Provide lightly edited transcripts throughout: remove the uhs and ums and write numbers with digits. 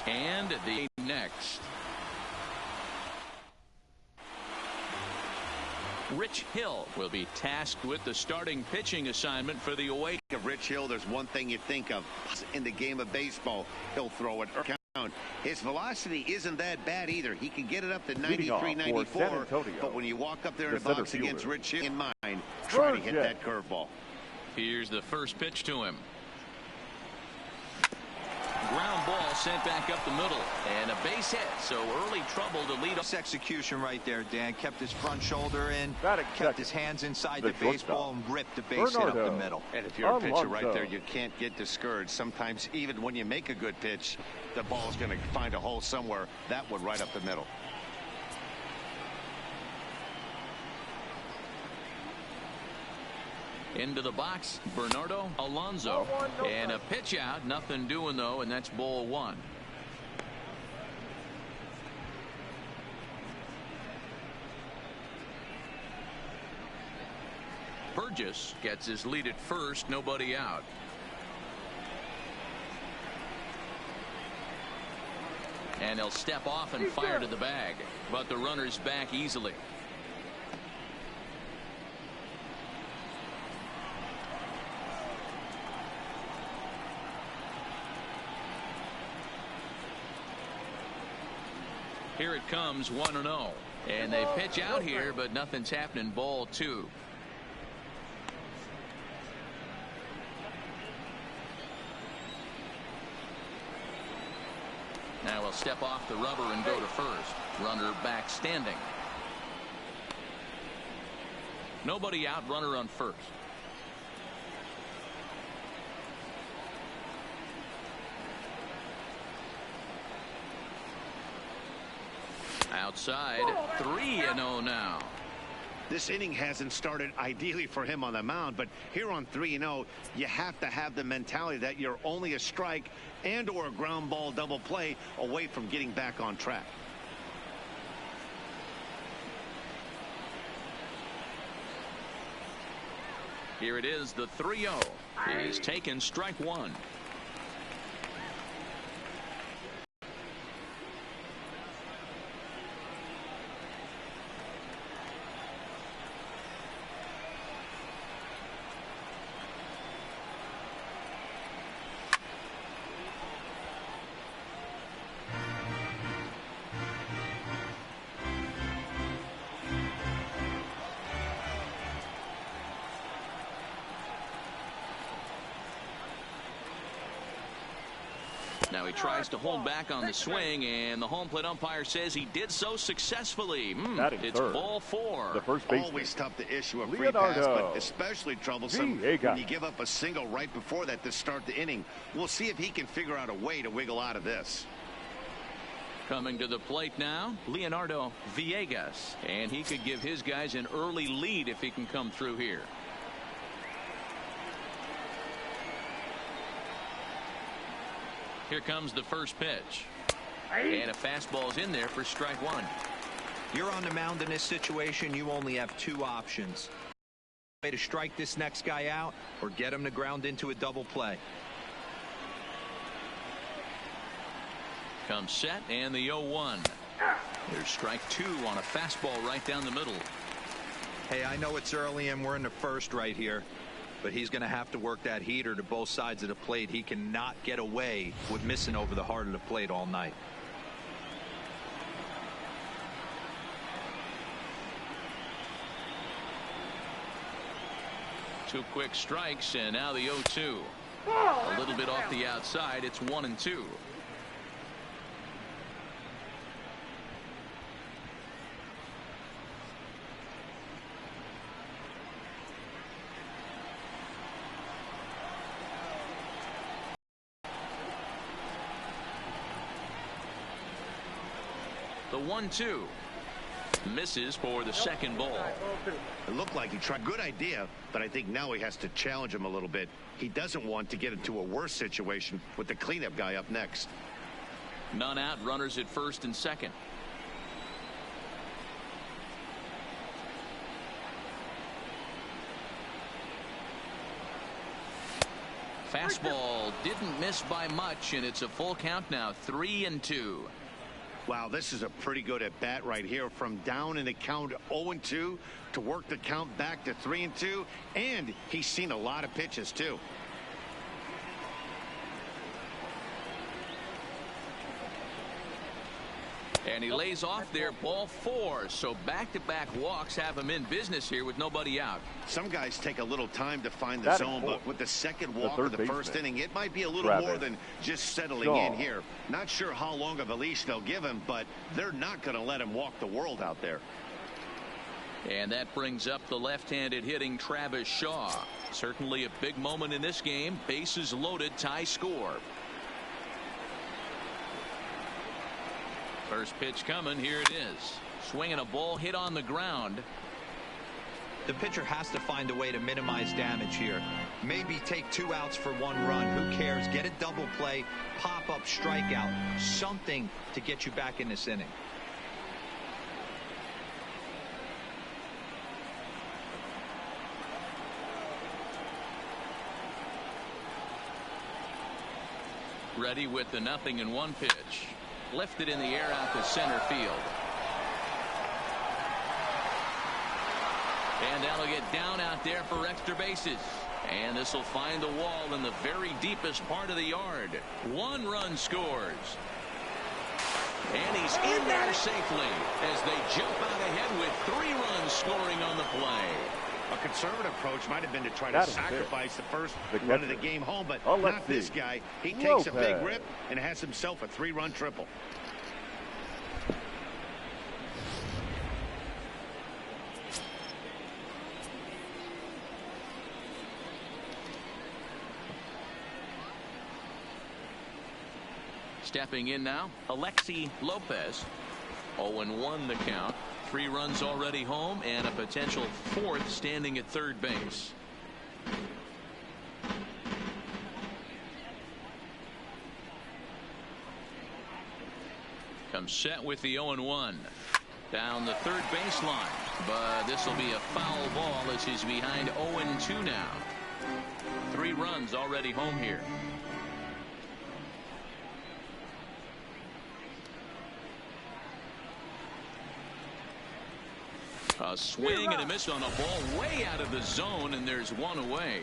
And the next. Rich Hill will be tasked with the starting pitching assignment for the away. Of Rich Hill, there's one thing you think of in the game of baseball. He'll throw it or count. His velocity isn't that bad either. He can get it up to 93, 94. But when you walk up there in the box against Rich Hill in mind, try to hit that curveball. Here's the first pitch to him. Ground ball sent back up the middle, and a base hit, so early trouble to lead. This execution right there, Dan. Kept his front shoulder in, kept his hands inside the baseball, and ripped the base hit up the middle. And if you're a pitcher right there, you can't get discouraged. Sometimes even when you make a good pitch, the ball's going to find a hole somewhere. That one right up the middle. Into the box, Bernardo Alonso. And a pitch out, nothing doing though, and that's ball one. Burgess gets his lead at first, nobody out. And he'll step off and fire to the bag, but the runner's back easily. Here it comes, 1-0. And they pitch out here, but nothing's happening. Ball two. Now he'll step off the rubber and go to first. Runner back standing. Nobody out, runner on first. Outside, 3-0 now. This inning hasn't started ideally for him on the mound, but here on 3-0, you have to have the mentality that you're only a strike and or a ground ball double play away from getting back on track. Here it is, the 3-0 is taken, strike one. Now he tries to hold back on the swing, and the home plate umpire says he did so successfully. It's ball four. The first baseman. Always tough to issue a free pass, but especially troublesome when you give up a single right before that to start the inning. We'll see if he can figure out a way to wiggle out of this. Coming to the plate now, Leonardo Villegas, and he could give his guys an early lead if he can come through here. Here comes the first pitch. And a fastball's in there for strike one. You're on the mound in this situation. You only have two options. Way to strike this next guy out or get him to ground into a double play. Comes set and the 0-1. There's strike two on a fastball right down the middle. Hey, I know it's early and we're in the first right here, but he's going to have to work that heater to both sides of the plate. He cannot get away with missing over the heart of the plate all night. Two quick strikes, and now the 0-2. A little bit off the outside. It's 1-2. The 1-2 misses for the second ball. It looked like he tried. Good idea, but I think now he has to challenge him a little bit. He doesn't want to get into a worse situation with the cleanup guy up next. None out, runners at first and second. Fastball didn't miss by much, and it's a full count now, 3-2. Wow, this is a pretty good at bat right here. From down in the count 0-2 to work the count back to 3-2, and he's seen a lot of pitches too. And he lays off there, ball 4. So back-to-back walks have him in business here with nobody out. Some guys take a little time to find the zone, but with the second walk of the first inning, it might be a little more than just settling in here. Not sure how long of a leash they'll give him, but they're not going to let him walk the world out there. And that brings up the left-handed hitting Travis Shaw. Certainly a big moment in this game. Bases loaded, tie score. First pitch coming. Here it is. Swinging a ball hit on the ground. The pitcher has to find a way to minimize damage here. Maybe take 2 outs for 1 run. Who cares? Get a double play, pop up, strikeout, something to get you back in this inning. Ready with the 0-1 pitch. Lifted in the air out to center field. And that'll get down out there for extra bases. And this will find the wall in the very deepest part of the yard. 1 run scores. And he's in there safely as they jump out ahead with 3 runs scoring on the play. A conservative approach might have been to try to sacrifice the first run of the game home, but not this guy. He takes a big rip and has himself a 3-run triple. Stepping in now, Alexi Lopez. 0-1 the count. 3 runs already home and a potential 4th standing at third base. Comes set with the 0-1. Down the third baseline. But this will be a foul ball as he's behind 0-2 now. 3 runs already home here. A swing and a miss on a ball way out of the zone, and there's 1 away.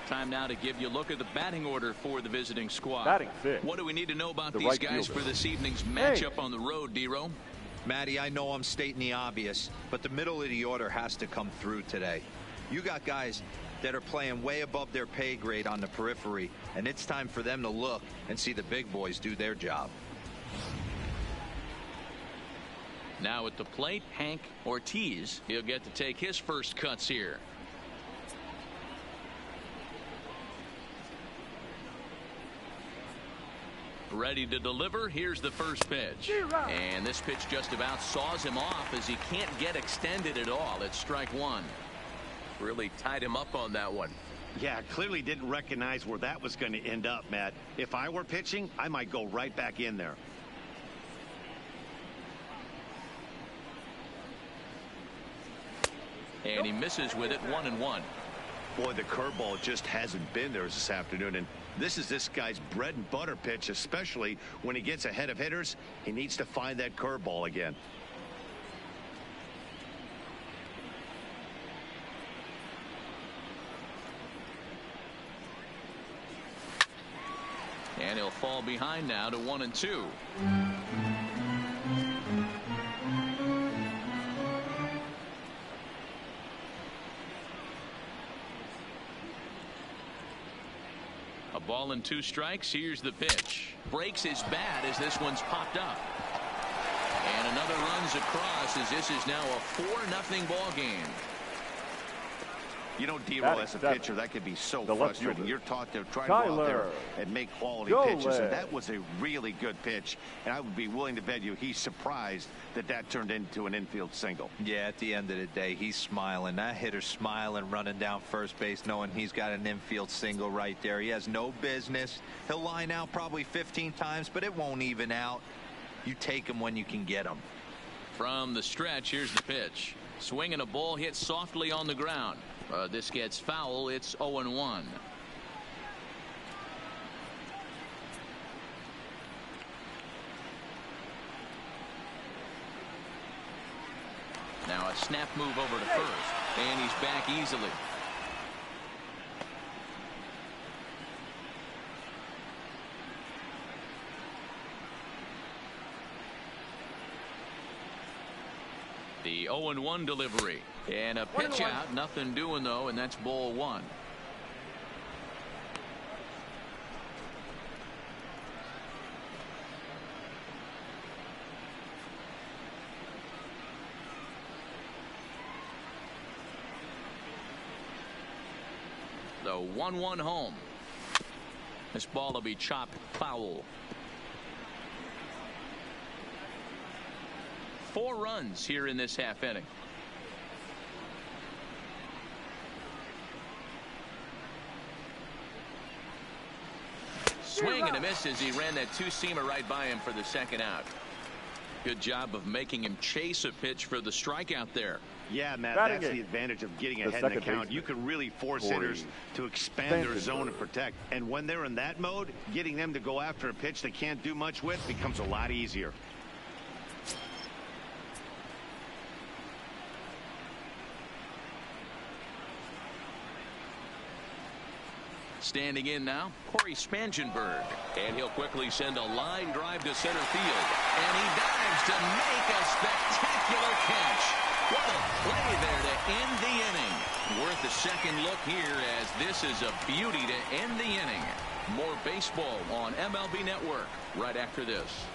Time now to give you a look at the batting order for the visiting squad. What do we need to know about these guys for this evening's matchup on the road, D-Row? Matty, I know I'm stating the obvious, but the middle of the order has to come through today. You got guys that are playing way above their pay grade on the periphery, and it's time for them to look and see the big boys do their job. Now at the plate, Hank Ortiz. He'll get to take his first cuts here. Ready to deliver. Here's the first pitch. And this pitch just about saws him off as he can't get extended at all. It's strike 1. Really tied him up on that one. Yeah, clearly didn't recognize where that was going to end up, Matt. If I were pitching, I might go right back in there. And he misses with it, 1-1. Boy, the curveball just hasn't been there this afternoon, and this is this guy's bread and butter pitch, especially when he gets ahead of hitters. He needs to find that curveball again. And he'll fall behind now to 1-2. A ball and 2 strikes. Here's the pitch. Breaks his bat as this one's popped up. And another runs across as this is now a 4-0 ball game. You know, D-Roll, as a pitcher, that could be so frustrating. You're taught to try to go out there and make quality pitches, and that was a really good pitch. And I would be willing to bet you he's surprised that that turned into an infield single. Yeah, at the end of the day, he's smiling. That hitter's smiling, running down first base, knowing he's got an infield single right there. He has no business. He'll line out probably 15 times, but it won't even out. You take him when you can get him. From the stretch, here's the pitch. Swinging a ball hit softly on the ground. This gets foul. It's 0-1. Now a snap move over to first, and he's back easily. The 0-1 delivery, and a pitch out, nothing doing though, and that's ball one. The 1-1 home. This ball will be chopped foul. 4 runs here in this half inning. Swing and a miss as he ran that two-seamer right by him for the second out. Good job of making him chase a pitch for the strikeout there. Yeah, Matt, that's the advantage of getting ahead in the count. You can really force hitters to expand their zone and protect. And when they're in that mode, getting them to go after a pitch they can't do much with becomes a lot easier. Standing in now, Corey Spangenberg. And he'll quickly send a line drive to center field. And he dives to make a spectacular catch. What a play there to end the inning. Worth a second look here, as this is a beauty to end the inning. More baseball on MLB Network right after this.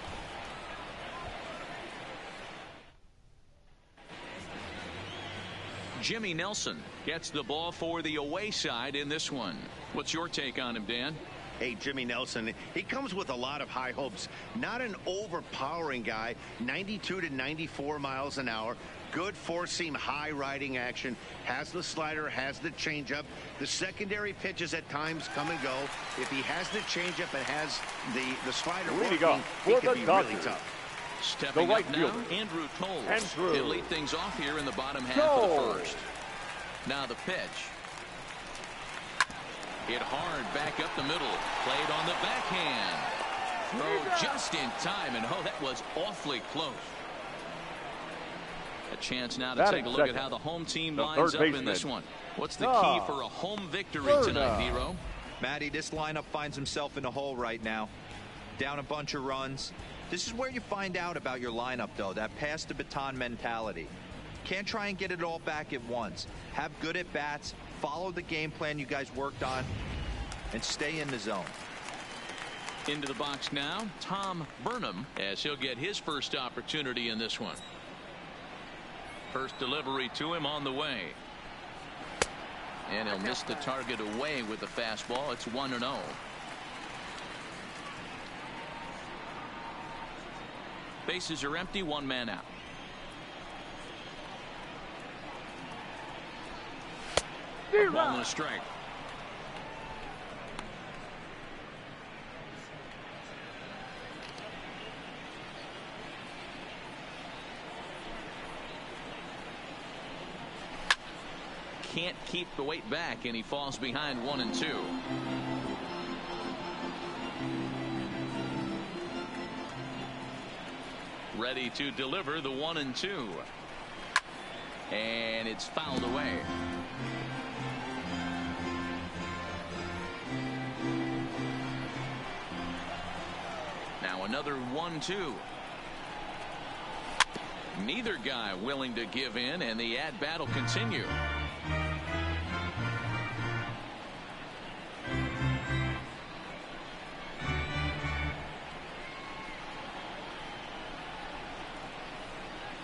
Jimmy Nelson gets the ball for the away side in this one. What's your take on him, Dan? Hey, Jimmy Nelson, he comes with a lot of high hopes. Not an overpowering guy. 92 to 94 miles an hour. Good four-seam high riding action. Has the slider, has the changeup. The secondary pitches at times come and go. If he has the changeup and has the slider working, he can be really tough. Stepping up now, Andrew Toles. He'll lead things off here in the bottom half of the first. Now the pitch. Hit hard back up the middle. Played on the backhand. Throw just in time, and oh, that was awfully close. A chance now to take a look at how the home team lines up in this one. What's the key for a home victory tonight, Nero? Matty, this lineup finds himself in a hole right now. Down a bunch of runs. This is where you find out about your lineup, though, that pass the baton mentality. Can't try and get it all back at once. Have good at-bats, follow the game plan you guys worked on, and stay in the zone. Into the box now, Tom Burnham, as he'll get his first opportunity in this one. First delivery to him on the way. And he'll miss the target away with the fastball. It's 1-0. Bases are empty, one man out. A ball and a strike. Can't keep the weight back, and he falls behind 1-2. Ready to deliver the 1-2. And it's fouled away. Now another 1-2. Neither guy willing to give in, and the at-bat will continue.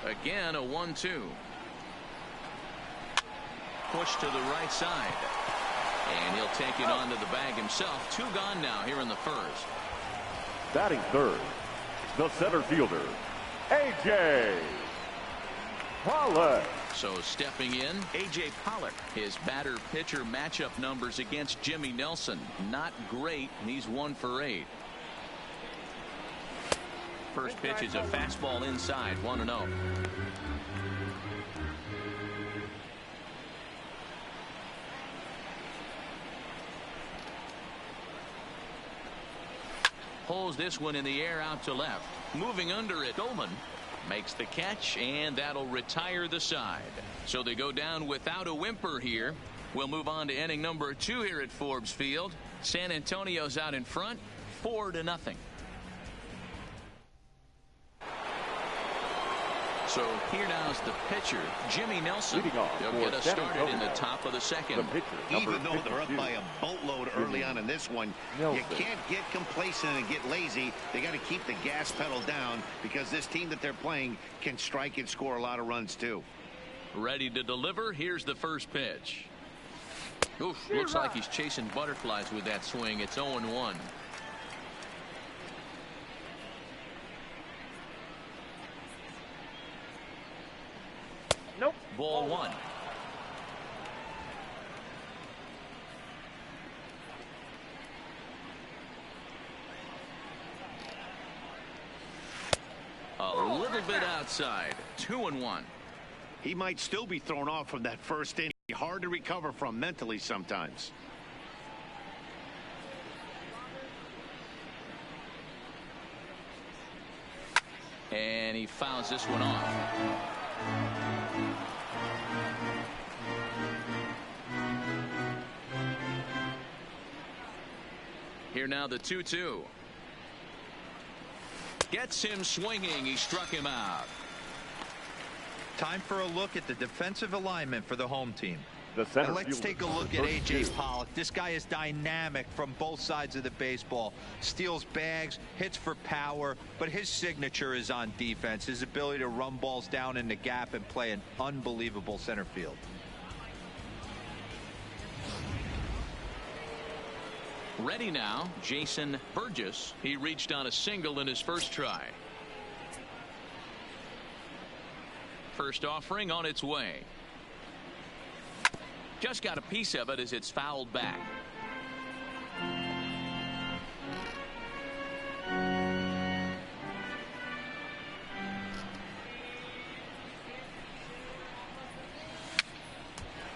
Again, a 1-2. Push to the right side. And he'll take it onto the bag himself. 2 gone now here in the first. Batting third, the center fielder, A.J. Pollock. So stepping in, A.J. Pollock. His batter-pitcher matchup numbers against Jimmy Nelson. Not great. He's 1 for 8. First pitch is a fastball inside, 1-0. Pulls this one in the air out to left. Moving under it, Dolman. Makes the catch, and that'll retire the side. So they go down without a whimper here. We'll move on to inning number 2 here at Forbes Field. San Antonio's out in front, 4-0. So here now's the pitcher, Jimmy Nelson. He'll get us started in the top of the second. Even though they're up by a boatload early on in this one, you can't get complacent and get lazy. They got to keep the gas pedal down because this team that they're playing can strike and score a lot of runs too. Ready to deliver. Here's the first pitch. Oof, looks like he's chasing butterflies with that swing. It's 0-1. Nope. Ball 1. A little bit outside. 2-1. He might still be thrown off from that first inning. Hard to recover from mentally sometimes. And he fouls this one off. Here now the 2-2. Gets him swinging. He struck him out. Time for a look at the defensive alignment for the home team. And let's take a look at A.J. Pollock. This guy is dynamic from both sides of the baseball. Steals bags, hits for power, but his signature is on defense. His ability to run balls down in the gap and play an unbelievable center field. Ready now, Jason Burgess. He reached on a single in his first try. First offering on its way. Just got a piece of it as it's fouled back.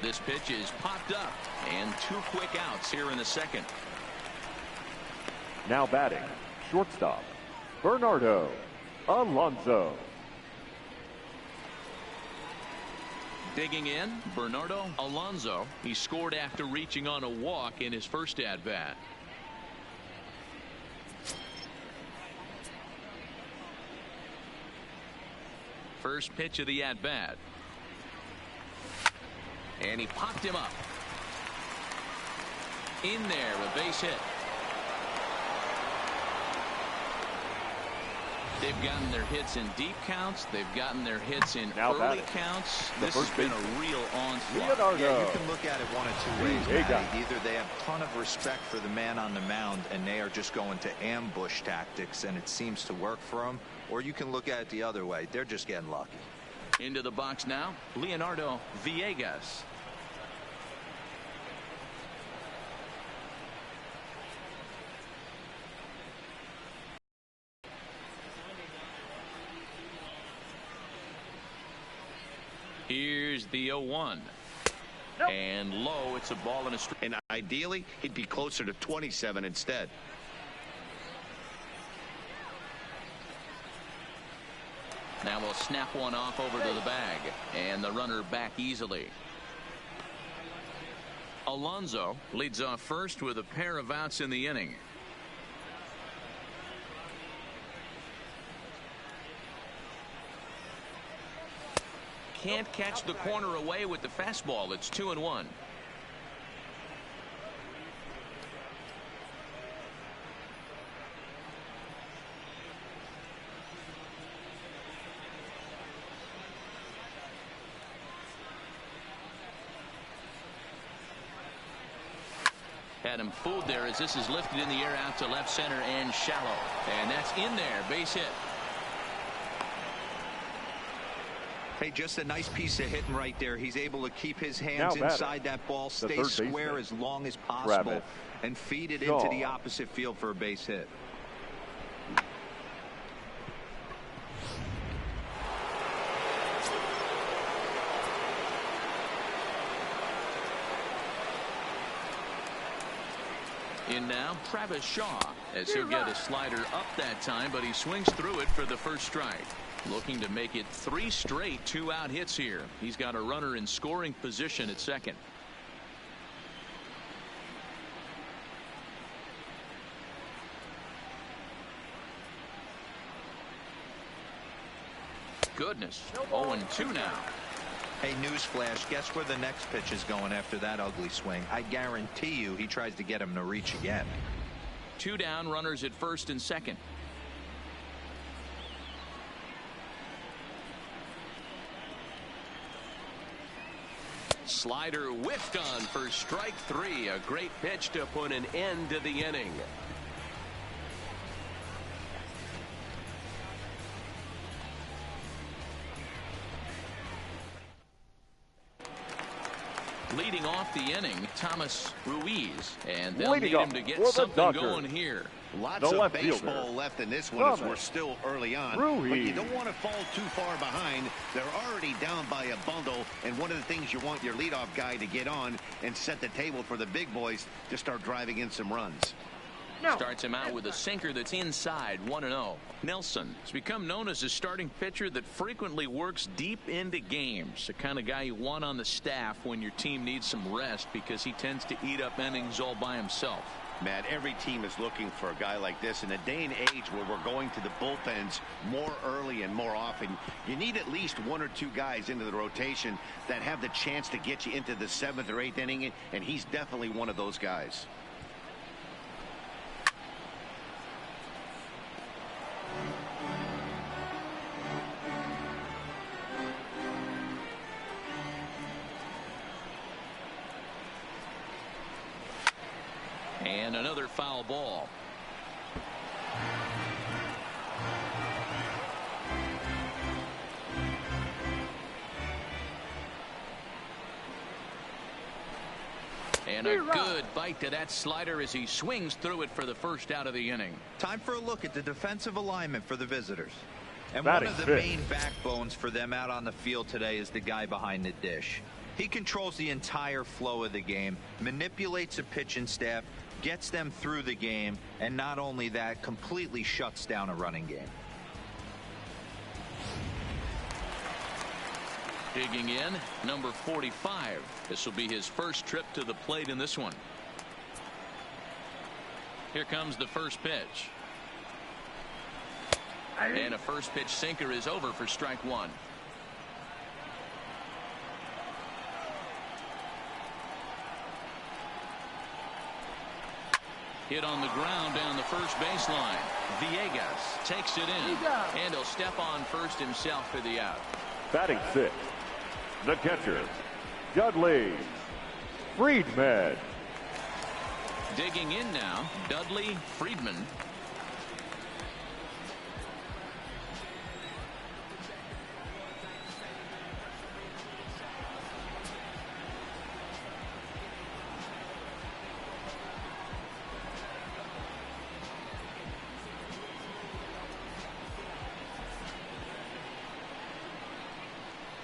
This pitch is popped up, and 2 quick outs here in the second. Now batting, shortstop, Bernardo Alonso. Digging in, Bernardo Alonso. He scored after reaching on a walk in his first at-bat. First pitch of the at-bat. And he popped him up. In there, a base hit. They've gotten their hits in deep counts. They've gotten their hits in early counts. This has been a real onslaught. Yeah, you can look at it one of 2 ways, Matty. Either they have a ton of respect for the man on the mound and they are just going to ambush tactics and it seems to work for them, or you can look at it the other way. They're just getting lucky. Into the box now, Leonardo Villegas. Here's the 0-1. Nope. And low, it's a ball and a strike. And ideally, he'd be closer to 27 instead. Now we'll snap one off over to the bag. And the runner back easily. Alonso leads off first with a pair of outs in the inning. Can't catch the corner away with the fastball. It's 2-1. Had him fooled there as this is lifted in the air out to left center and shallow. And that's in there. Base hit. Hey, just a nice piece of hitting right there. He's able to keep his hands inside that ball, stay square as long as possible, and feed it into the opposite field for a base hit. In now, Travis Shaw, as he'll get a slider up that time, but he swings through it for the first strike. Looking to make it 3 straight 2-out hits here. He's got a runner in scoring position at second. Goodness. 0-2 now. Hey, newsflash, guess where the next pitch is going after that ugly swing? I guarantee you he tries to get him to reach again. 2 down, runners at first and second. Slider whiffed on for strike 3. A great pitch to put an end to the inning. Leading off the inning, Thomas Ruiz, and they'll need him to get something going here. Lots of baseball left in this one as we're still early on. But you don't want to fall too far behind. They're already down by a bundle, and one of the things you want your leadoff guy to get on and set the table for the big boys to start driving in some runs. Starts him out with a sinker that's inside. 1-0. Nelson has become known as a starting pitcher that frequently works deep into games. The kind of guy you want on the staff when your team needs some rest because he tends to eat up innings all by himself. Matt, every team is looking for a guy like this. In a day and age where we're going to the bullpens more early and more often, you need at least 1 or 2 guys into the rotation that have the chance to get you into the 7th or 8th inning, and he's definitely one of those guys. And another foul ball. And a good bite to that slider as he swings through it for the first out of the inning. Time for a look at the defensive alignment for the visitors. And one of the main backbones for them out on the field today is the guy behind the dish. He controls the entire flow of the game, manipulates a pitching staff, gets them through the game, and not only that, completely shuts down a running game. Digging in, number 45. This will be his first trip to the plate in this one. Here comes the first pitch. And a first pitch sinker is over for strike 1. Hit on the ground down the first baseline. Villegas takes it in. And he'll step on first himself for the out. Batting 6, the catcher, Dudley Friedman. Digging in now, Dudley Friedman.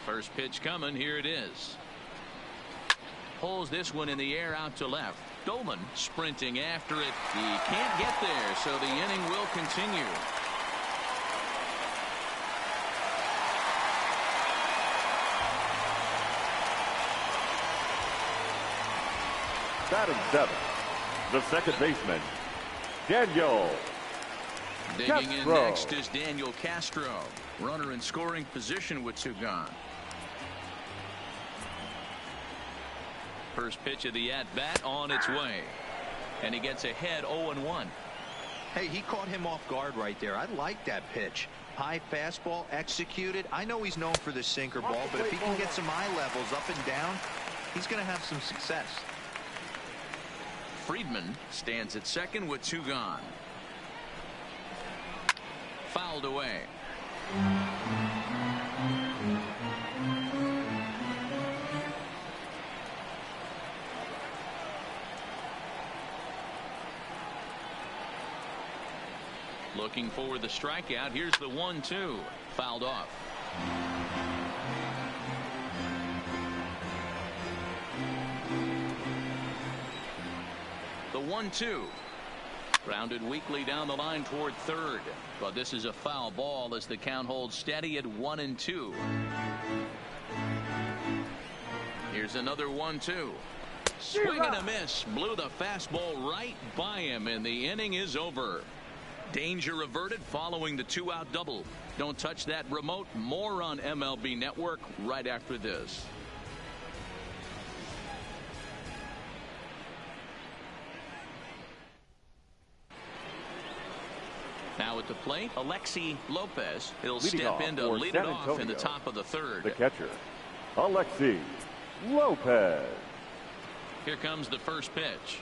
First pitch coming. Here it is. Pulls this one in the air out to left. Dolman sprinting after it. He can't get there, so the inning will continue. Batting 7, the second baseman, Daniel Digging in Castro. next is Daniel Castro. Runner in scoring position with 2 gone. First pitch of the at-bat on its way. And he gets ahead 0-1. Hey, he caught him off guard right there. I like that pitch. High fastball executed. I know he's known for the sinker ball, but if he can get some eye levels up and down, he's going to have some success. Friedman stands at second with 2 gone. Fouled away. Looking for the strikeout. Here's the 1-2. Fouled off. The 1-2. Grounded weakly down the line toward third. But this is a foul ball as the count holds steady at 1-2. Here's another 1-2. Swing and a miss. Blew the fastball right by him, and the inning is over. Danger averted following the 2-out double. Don't touch that remote. More on MLB Network right after this. Now at the plate, Alexi Lopez. He'll step in to lead it off in the top of the third. The catcher, Alexi Lopez. Here comes the first pitch.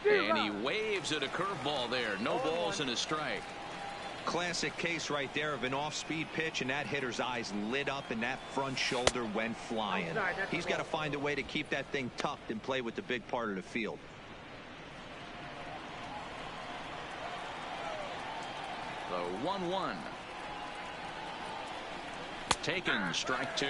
And he waves at a curveball there. No balls and a strike. Classic case right there of an off-speed pitch, and that hitter's eyes lit up and that front shoulder went flying. He's got to find a way to keep that thing tucked and play with the big part of the field. The 1-1. Taken, strike two.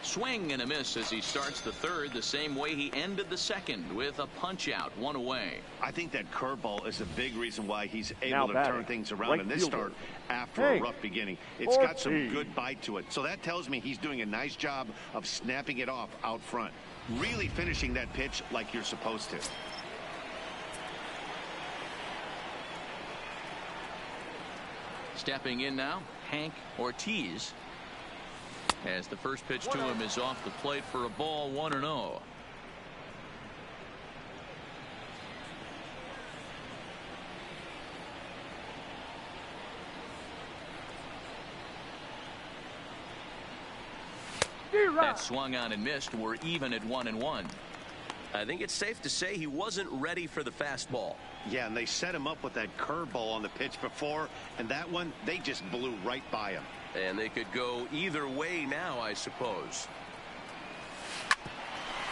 Swing and a miss as he starts the third the same way he ended the second, with a punch out, one away. I think that curveball is a big reason why he's able to turn things around in this start after a rough beginning. It's got some good bite to it. So that tells me he's doing a nice job of snapping it off out front. Really finishing that pitch like you're supposed to. Stepping in now, Hank Ortiz. As the first pitch to him is off the plate for a ball, 1-0. That swung on and missed. We're even at 1-1. I think it's safe to say he wasn't ready for the fastball. Yeah, and they set him up with that curveball on the pitch before, and that one, they just blew right by him. And they could go either way now, I suppose.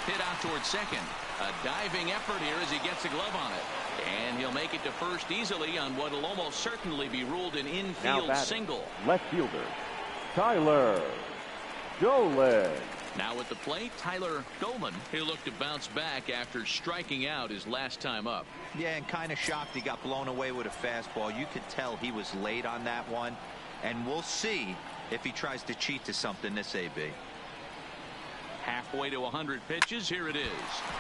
Hit out towards second. A diving effort here as he gets a glove on it. And he'll make it to first easily on what will almost certainly be ruled an infield single. Left fielder, Tyler Dolan. Now at the plate, Tyler Dolan. He'll look to bounce back after striking out his last time up. Yeah, and kind of shocked he got blown away with a fastball. You could tell he was late on that one. And we'll see if he tries to cheat to something this AB. Halfway to 100 pitches. Here it is.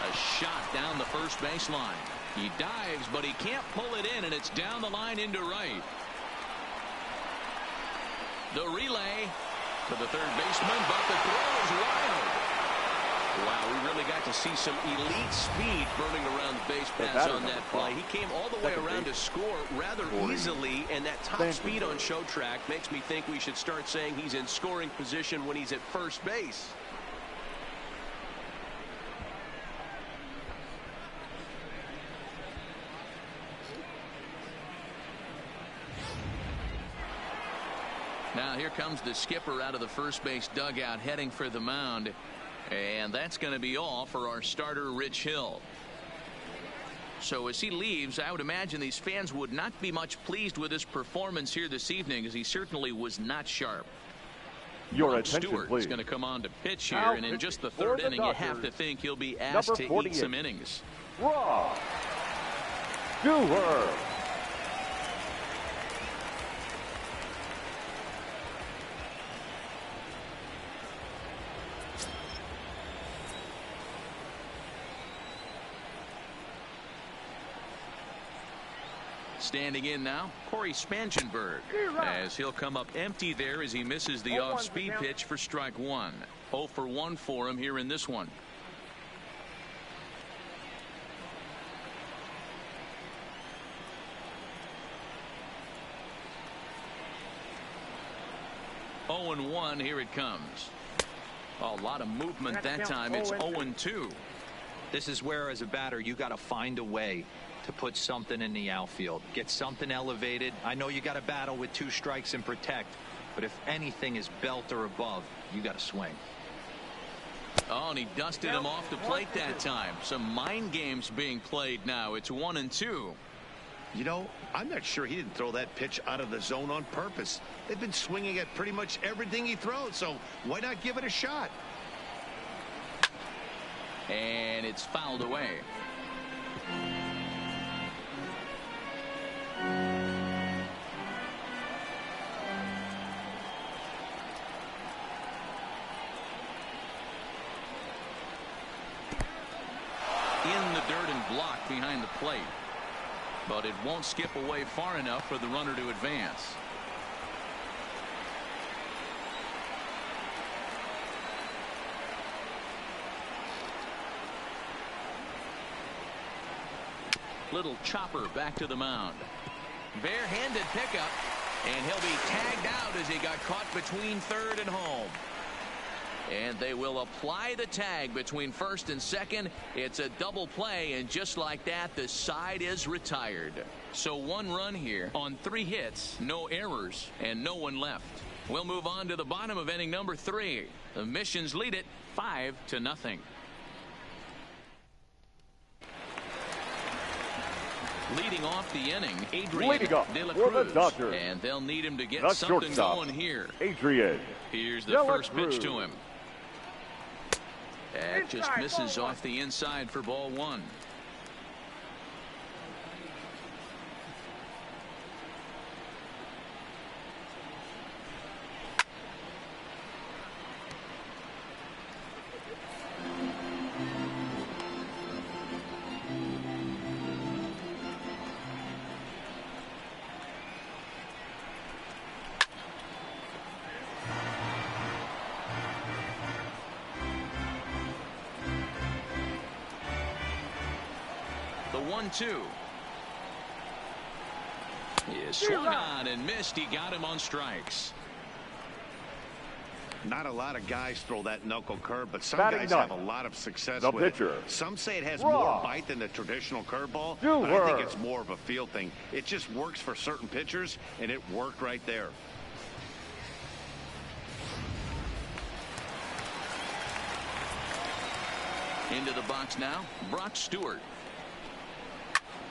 A shot down the first baseline. He dives, but he can't pull it in, and it's down the line into right. The relay to the third baseman, but the throw is wild. Wow, we really got to see some elite speed burning around the base paths on that play. He came all the way around to score rather easily, and that top speed on show track makes me think we should start saying he's in scoring position when he's at first base. Now here comes the skipper out of the first base dugout heading for the mound. And that's going to be all for our starter, Rich Hill. So as he leaves, I would imagine these fans would not be much pleased with his performance here this evening, as he certainly was not sharp. Your attention, Stewart please. is going to come on to pitch here, and in just the third inning, you have to think he'll be asked to eat some innings. Rob Stewart. Standing in now, Corey Spangenberg, as he'll come up empty there as he misses the off-speed pitch for strike one. 0 for 1 for him here in this one. Oh and 1, here it comes. A lot of movement that time. It's 0 and 2. This is where, as a batter, you got to find a way to put something in the outfield, get something elevated. I know you got to battle with 2 strikes and protect, but if anything is belt or above, you got to swing. Oh, and he dusted him off the plate that time. Some mind games being played now. It's 1 and 2. You know, I'm not sure he didn't throw that pitch out of the zone on purpose. They've been swinging at pretty much everything he throws, so why not give it a shot? And it's fouled away. In the dirt and blocked behind the plate. But it won't skip away far enough for the runner to advance. Little chopper back to the mound. Barehanded pickup, and he'll be tagged out as he got caught between third and home. And they will apply the tag between first and second. It's a double play, and just like that, the side is retired. So 1 run here on 3 hits, no errors, and no one left. We'll move on to the bottom of inning number 3. The Missions lead it 5-0. Leading off the inning, Adrian De La Cruz, and they'll need him to get something going here. Adrian. Here's the first pitch to him. That just misses off the inside for ball 1. The 1-2 is swung on and missed. He got him on strikes. Not a lot of guys throw that knuckle curve, but some guys have a lot of success with it. Some say it has more bite than the traditional curveball, but I think it's more of a feel thing. It just works for certain pitchers, and it worked right there. Into the box now, Brock Stewart.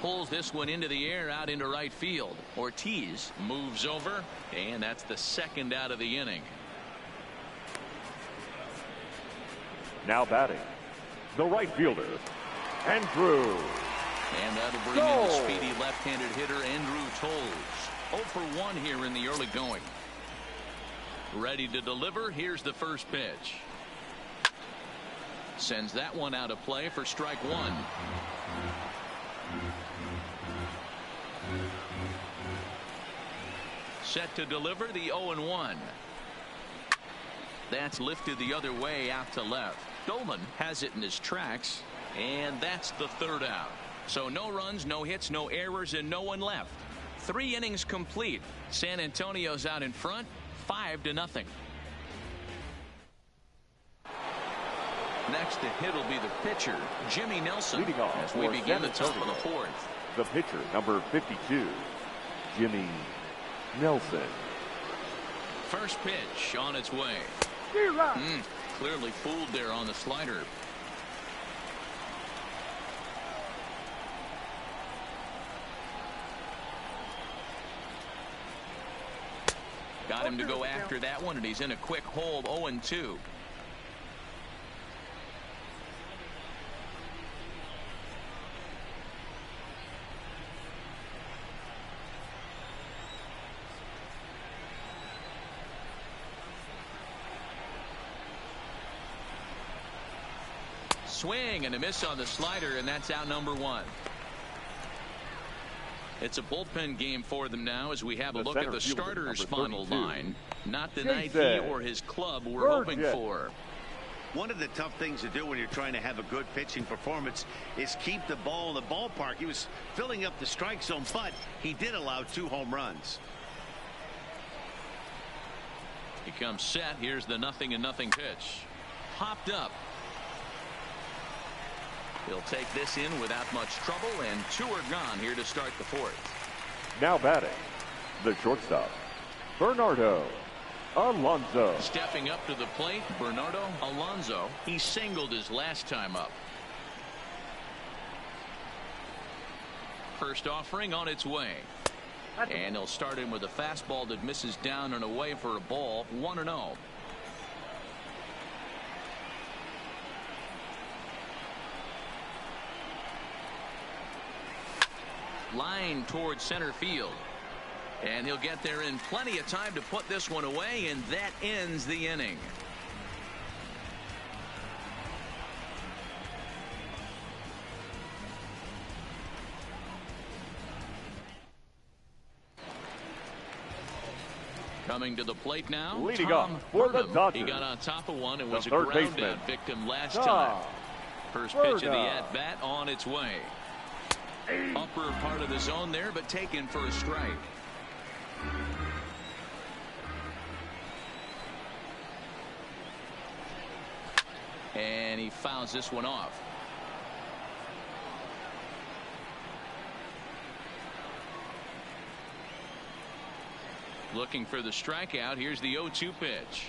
Pulls this one into the air out into right field. Ortiz moves over, and that's the second out of the inning. Now batting, the right fielder, Andrew. And that'll bring in the speedy left-handed hitter Andrew Toles. 0 for 1 here in the early going. Ready to deliver. Here's the first pitch. Sends that one out of play for strike 1. Set to deliver the 0-1. That's lifted the other way out to left. Dolan has it in his tracks, and that's the third out. So no runs, no hits, no errors, and no one left. 3 innings complete. San Antonio's out in front, 5-0. Next to hit will be the pitcher, Jimmy Nelson, as we begin the top of the 4th. The pitcher, number 52, Jimmy Nelson. First pitch on its way. Clearly fooled there on the slider. Got him to go after that one, and he's in a quick hold. 0-2. Swing and a miss on the slider, and that's out number 1. It's a bullpen game for them now as we have a look at the starters' final line. Not the night he or his club were hoping for. One of the tough things to do when you're trying to have a good pitching performance is keep the ball in the ballpark. He was filling up the strike zone, but he did allow 2 home runs. He comes set. Here's the 0-0 pitch. Popped up. He'll take this in without much trouble, and 2 are gone here to start the 4th. Now batting, the shortstop, Bernardo Alonso. Stepping up to the plate, Bernardo Alonso. He singled his last time up. First offering on its way. And he'll start in with a fastball that misses down and away for a ball. 1-0. Line towards center field. And he'll get there in plenty of time to put this one away, and that ends the inning. Coming to the plate now, leading Tom off for the Burnham. Dodgers. He got on top of one and The was a third ground baseman, out victim last Tom time. First pitch of the Burnham. at-bat on its way. Upper part of the zone there, but taken for a strike. And he fouls this one off. Looking for the strikeout. Here's the 0-2 pitch.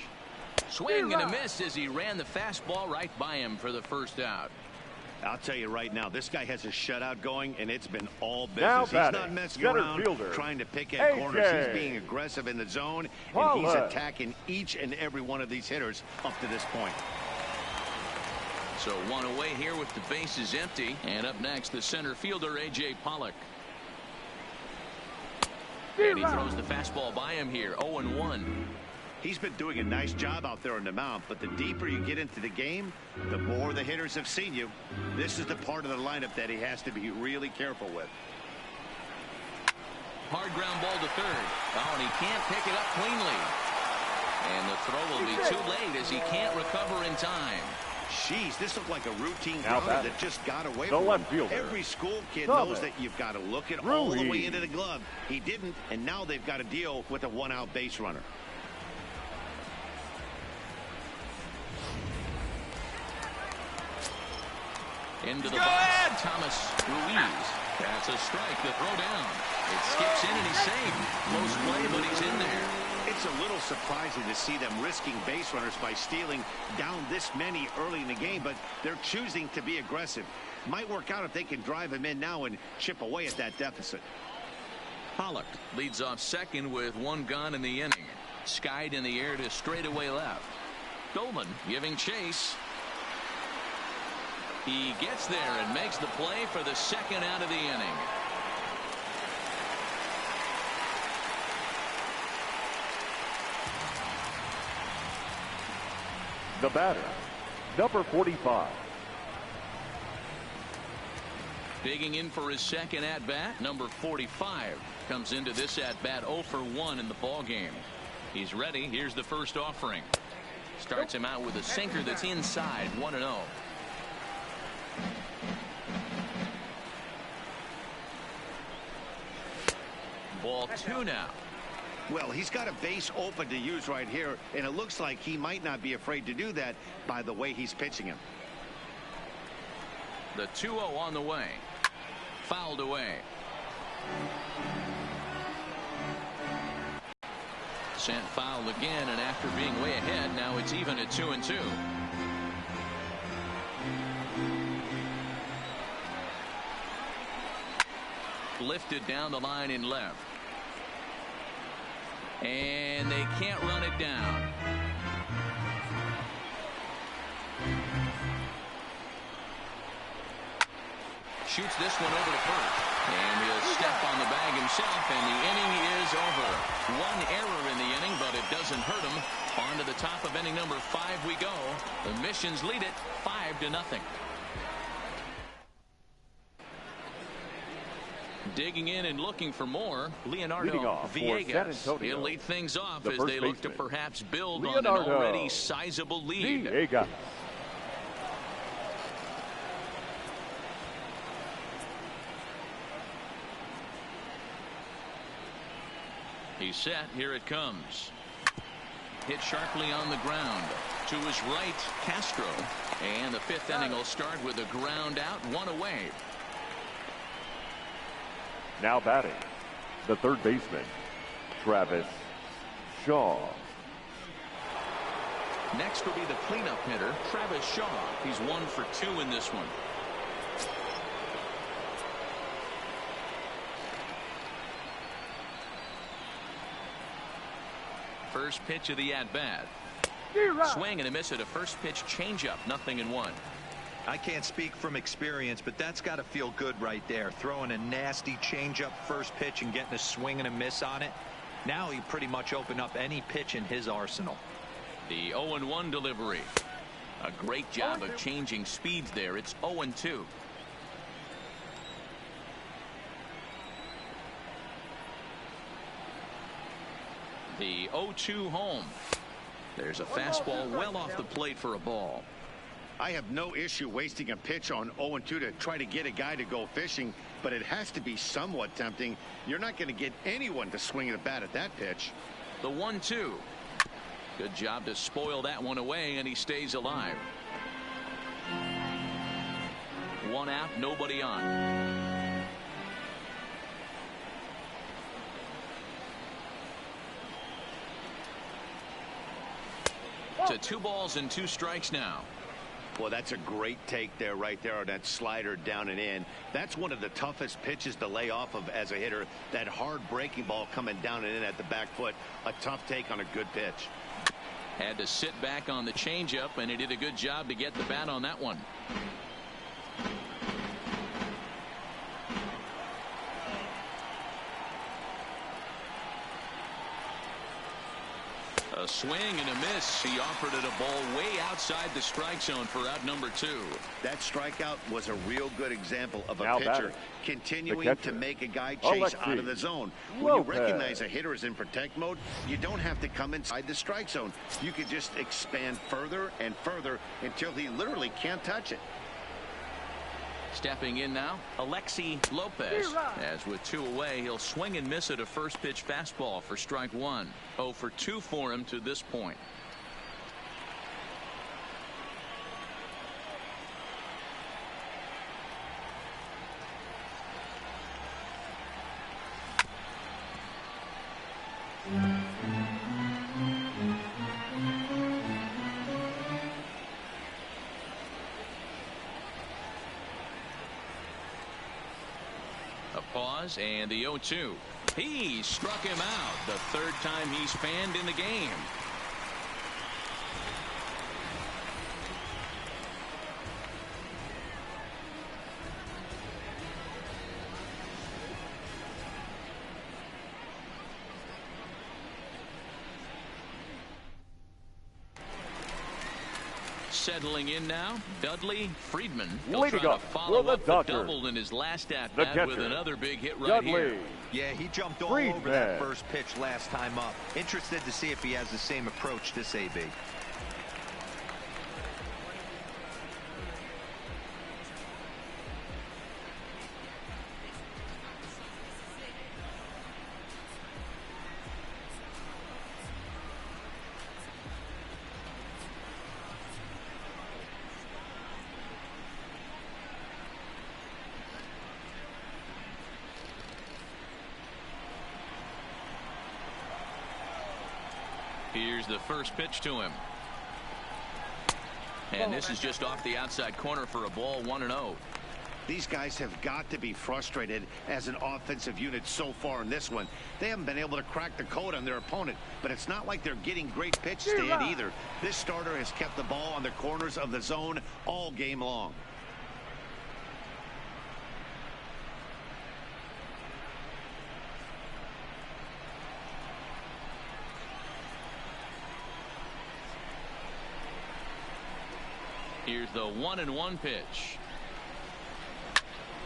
Swing and a miss as he ran the fastball right by him for the first out. I'll tell you right now, this guy has a shutout going, and it's been all Now business. He's batting, not messing center around fielder, trying to pick at AJ. corners. He's being aggressive in the zone, and he's Pollock. attacking each and every one of these hitters up to this point. So one away here with the bases empty. And up next, the center fielder, A.J. Pollock. And he throws the fastball by him here. 0-1. He's been doing a nice job out there on the mound, but the deeper you get into the game, the more the hitters have seen you. This is the part of the lineup that he has to be really careful with. Hard ground ball to third. Oh, and he can't pick it up cleanly. And the throw will be too late as he can't recover in time. Jeez, this looked like a routine Now grounder batting, that just got away the from left him. fielder, Every school kid Thomas knows that you've got to look it all the way Ruiz. into the glove. He didn't, and now they've got to deal with a one-out base runner. Into the box, Thomas Ruiz. That's a strike, the throw down. It skips in and he's safe. Close play, but he's in there. It's a little surprising to see them risking base runners by stealing down this many early in the game, but they're choosing to be aggressive. Might work out if they can drive him in now and chip away at that deficit. Pollock leads off second with one gone in the inning. Skied in the air to straightaway left. Dolman giving chase. He gets there and makes the play for the second out of the inning. The batter, number 45. Digging in for his second at-bat, number 45 comes into this at-bat 0 for 1 in the ball game. He's ready. Here's the first offering. Starts him out with a sinker that's inside. 1-0. Ball 2 now. Well, he's got a base open to use right here, and it looks like he might not be afraid to do that by the way he's pitching him. The 2-0 on the way. Fouled away. Sent foul again, and after being way ahead, now it's even at 2-2. Lifted down the line in left. And they can't run it down. Shoots this one over to first. And he'll step on the bag himself, and the inning is over. One error in the inning, but it doesn't hurt him. On to the top of inning number 5 we go. The Missions lead it 5-0. Digging in and looking for more, Leonardo Villegas. He'll lead things off as they look to perhaps build on an already sizable lead. Villegas. He's set. Here it comes. Hit sharply on the ground. To his right, Castro. And the 5th inning will start with a ground out, 1 away. Now batting, the third baseman, Travis Shaw. Next will be the cleanup hitter, Travis Shaw. He's 1 for 2 in this one. first pitch of the at-bat. Swing and a miss at a first pitch changeup. 0-1. I can't speak from experience, but that's got to feel good right there. Throwing a nasty changeup first pitch and getting a swing and a miss on it. Now he pretty much opened up any pitch in his arsenal. The 0-1 delivery. A great job of changing speeds there. It's 0-2. The 0-2 home. There's a fastball well off the plate for a ball. I have no issue wasting a pitch on 0-2 to try to get a guy to go fishing, but it has to be somewhat tempting. You're not going to get anyone to swing a bat at that pitch. The 1-2. Good job to spoil that one away, and he stays alive. One out, nobody on. To 2 balls and 2 strikes now. Well, that's a great take there, right there on that slider down and in. That's one of the toughest pitches to lay off of as a hitter. That hard breaking ball coming down and in at the back foot. A tough take on a good pitch. Had to sit back on the changeup, and he did a good job to get the bat on that one. A swing and a miss. He offered it a ball way outside the strike zone for out number 2. That strikeout was a real good example of a pitcher continuing to make a guy chase out of the zone. When you recognize a hitter is in protect mode, you don't have to come inside the strike zone. You could just expand further and further until he literally can't touch it. Stepping in now, Alexi Lopez. As with 2 away, he'll swing and miss at a first pitch fastball for strike 1. 0 for 2 for him to this point. Pause and the 0-2. He struck him out. The 3rd time he's fanned in the game. Settling in now, Dudley Friedman. He'll try to follow up the double in his last at-bat with another big hit right here. Yeah, he jumped all over that first pitch last time up. Interested to see if he has the same approach this AB. Here's the first pitch to him. And this is just off the outside corner for a ball. 1-0. These guys have got to be frustrated as an offensive unit so far in this one. They haven't been able to crack the code on their opponent, but it's not like they're getting great pitches to hit either. This starter has kept the ball on the corners of the zone all game long. Here's the 1-1 pitch.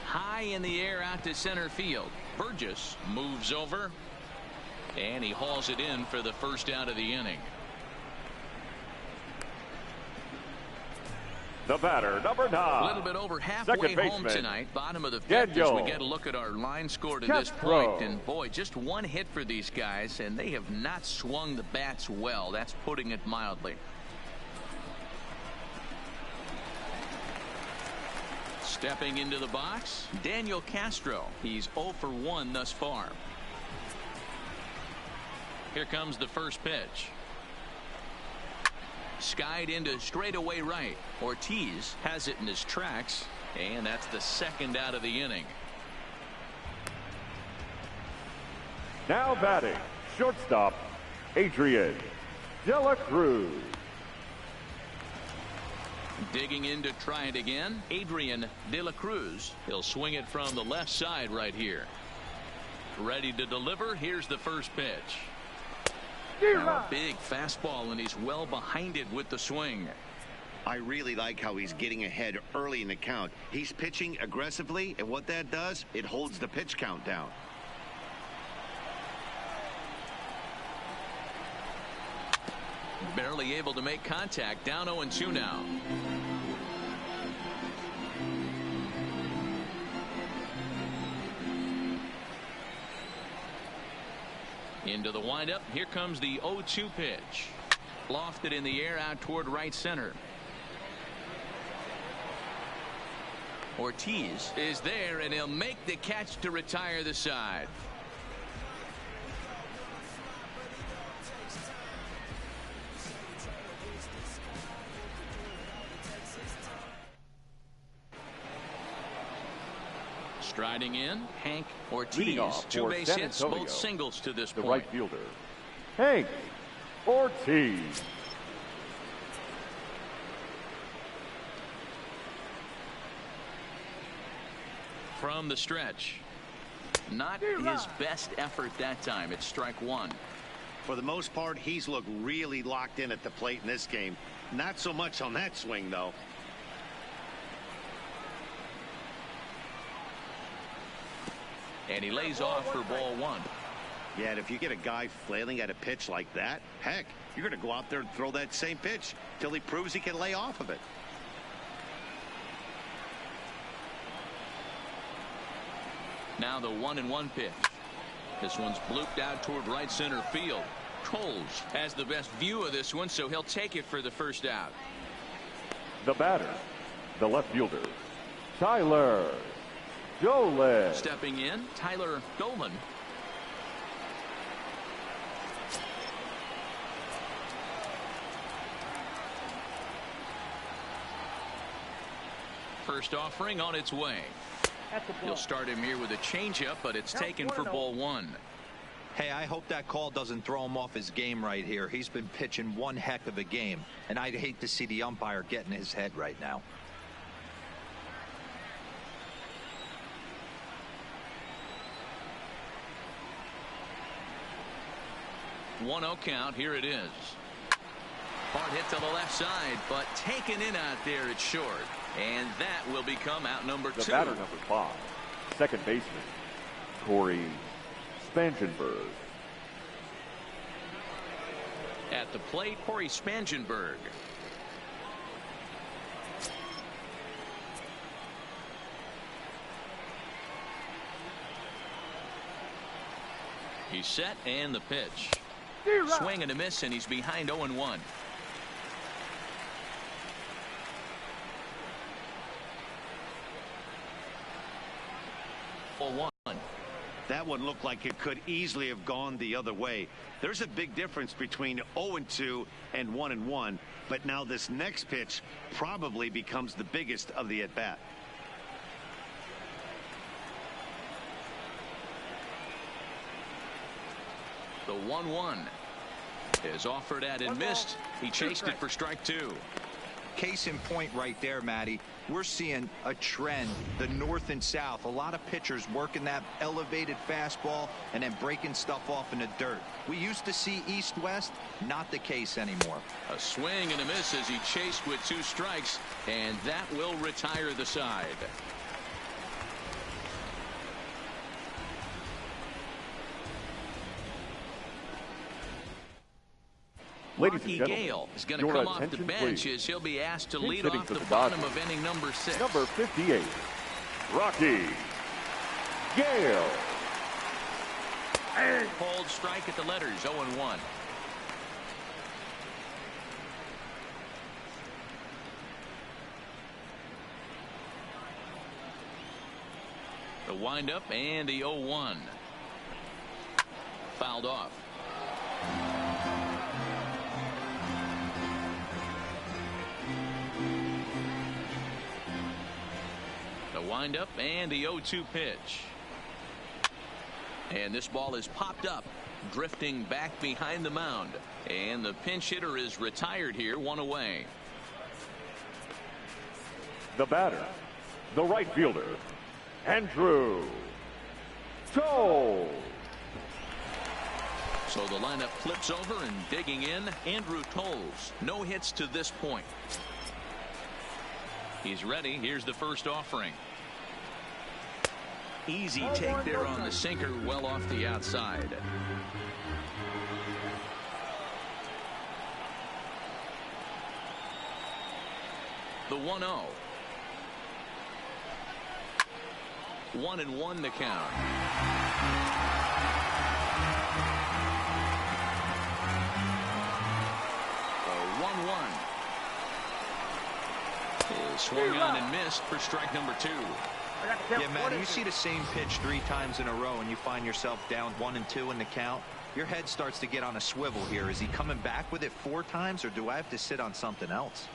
High in the air out to center field. Burgess moves over, and he hauls it in for the first out of the inning. The batter, number 9. A little bit over halfway home tonight. Bottom of the 5th as we get a look at our line score to this point. And boy, just one hit for these guys, and they have not swung the bats well. That's putting it mildly. Stepping into the box, Daniel Castro. He's 0 for 1 thus far. Here comes the first pitch. Skied into straightaway right. Ortiz has it in his tracks, and that's the 2nd out of the inning. Now batting, shortstop, Adrian De La Cruz. Digging in to try it again, Adrian De La Cruz. He'll swing it from the left side right here. Ready to deliver. Here's the first pitch. Now a big fastball, and he's well behind it with the swing. I really like how he's getting ahead early in the count. He's pitching aggressively, and what that does, it holds the pitch count down. Barely able to make contact. Down 0-2 now. Into the windup. Here comes the 0-2 pitch. Lofted in the air out toward right center. Ortiz is there, and he'll make the catch to retire the side. Striding in, Hank Ortiz. 2 base hits, both singles to this point. The right fielder, Hank Ortiz. From the stretch. Not his best effort that time. It's strike 1. For the most part, he's looked really locked in at the plate in this game. Not so much on that swing, though. And he lays off for ball 1. Yeah, and if you get a guy flailing at a pitch like that, heck, you're going to go out there and throw that same pitch till he proves he can lay off of it. Now the 1-1 pitch. This one's blooped out toward right center field. Coles has the best view of this one, so he'll take it for the first out. The batter, the left fielder, Tyler Dolan. Stepping in, Tyler Dolan. First offering on its way. He'll start him here with a changeup, but it's taken for ball 1. Hey, I hope that call doesn't throw him off his game right here. He's been pitching one heck of a game, and I'd hate to see the umpire get in his head right now. One 0 count. Here it is. Hard hit to the left side, but taken in out there. It's short, and that will become out number 2. The batter, number 5, second baseman, Corey Spangenberg. At the plate, Corey Spangenberg. He's set, and the pitch. Swing and a miss, and he's behind 0-1. That one looked like it could easily have gone the other way. There's a big difference between 0-2 and 1-1, but now this next pitch probably becomes the biggest of the at-bat. The 1-1 is offered at and missed. He chased it for strike 2. Case in point right there, Matty. We're seeing a trend, the north and south. A lot of pitchers working that elevated fastball and then breaking stuff off in the dirt. We used to see east-west, not the case anymore. A swing and a miss as he chased with 2 strikes, and that will retire the side. Rocky Gale is going to come off the bench as he'll be asked to lead off the bottom of inning number 6. Number 58, Rocky Gale. Called strike at the letters, 0-1. The windup and the 0-1. Fouled off. Windup and the 0-2 pitch. And this ball is popped up. drifting back behind the mound. And the pinch hitter is retired here, one away. The batter, the right fielder, Andrew Toll. So the lineup flips over, and digging in, Andrew Tolles. No hits to this point. He's ready. Here's the first offering. Easy take there on the sinker, well off the outside. The 1-0. 1-1 the count. The 1-1 is swung on and missed for strike number 2. Yeah, Matt, you see the same pitch 3 times in a row and you find yourself down 1-2 in the count. Your head starts to get on a swivel here. Is he coming back with it 4 times, or do I have to sit on something else?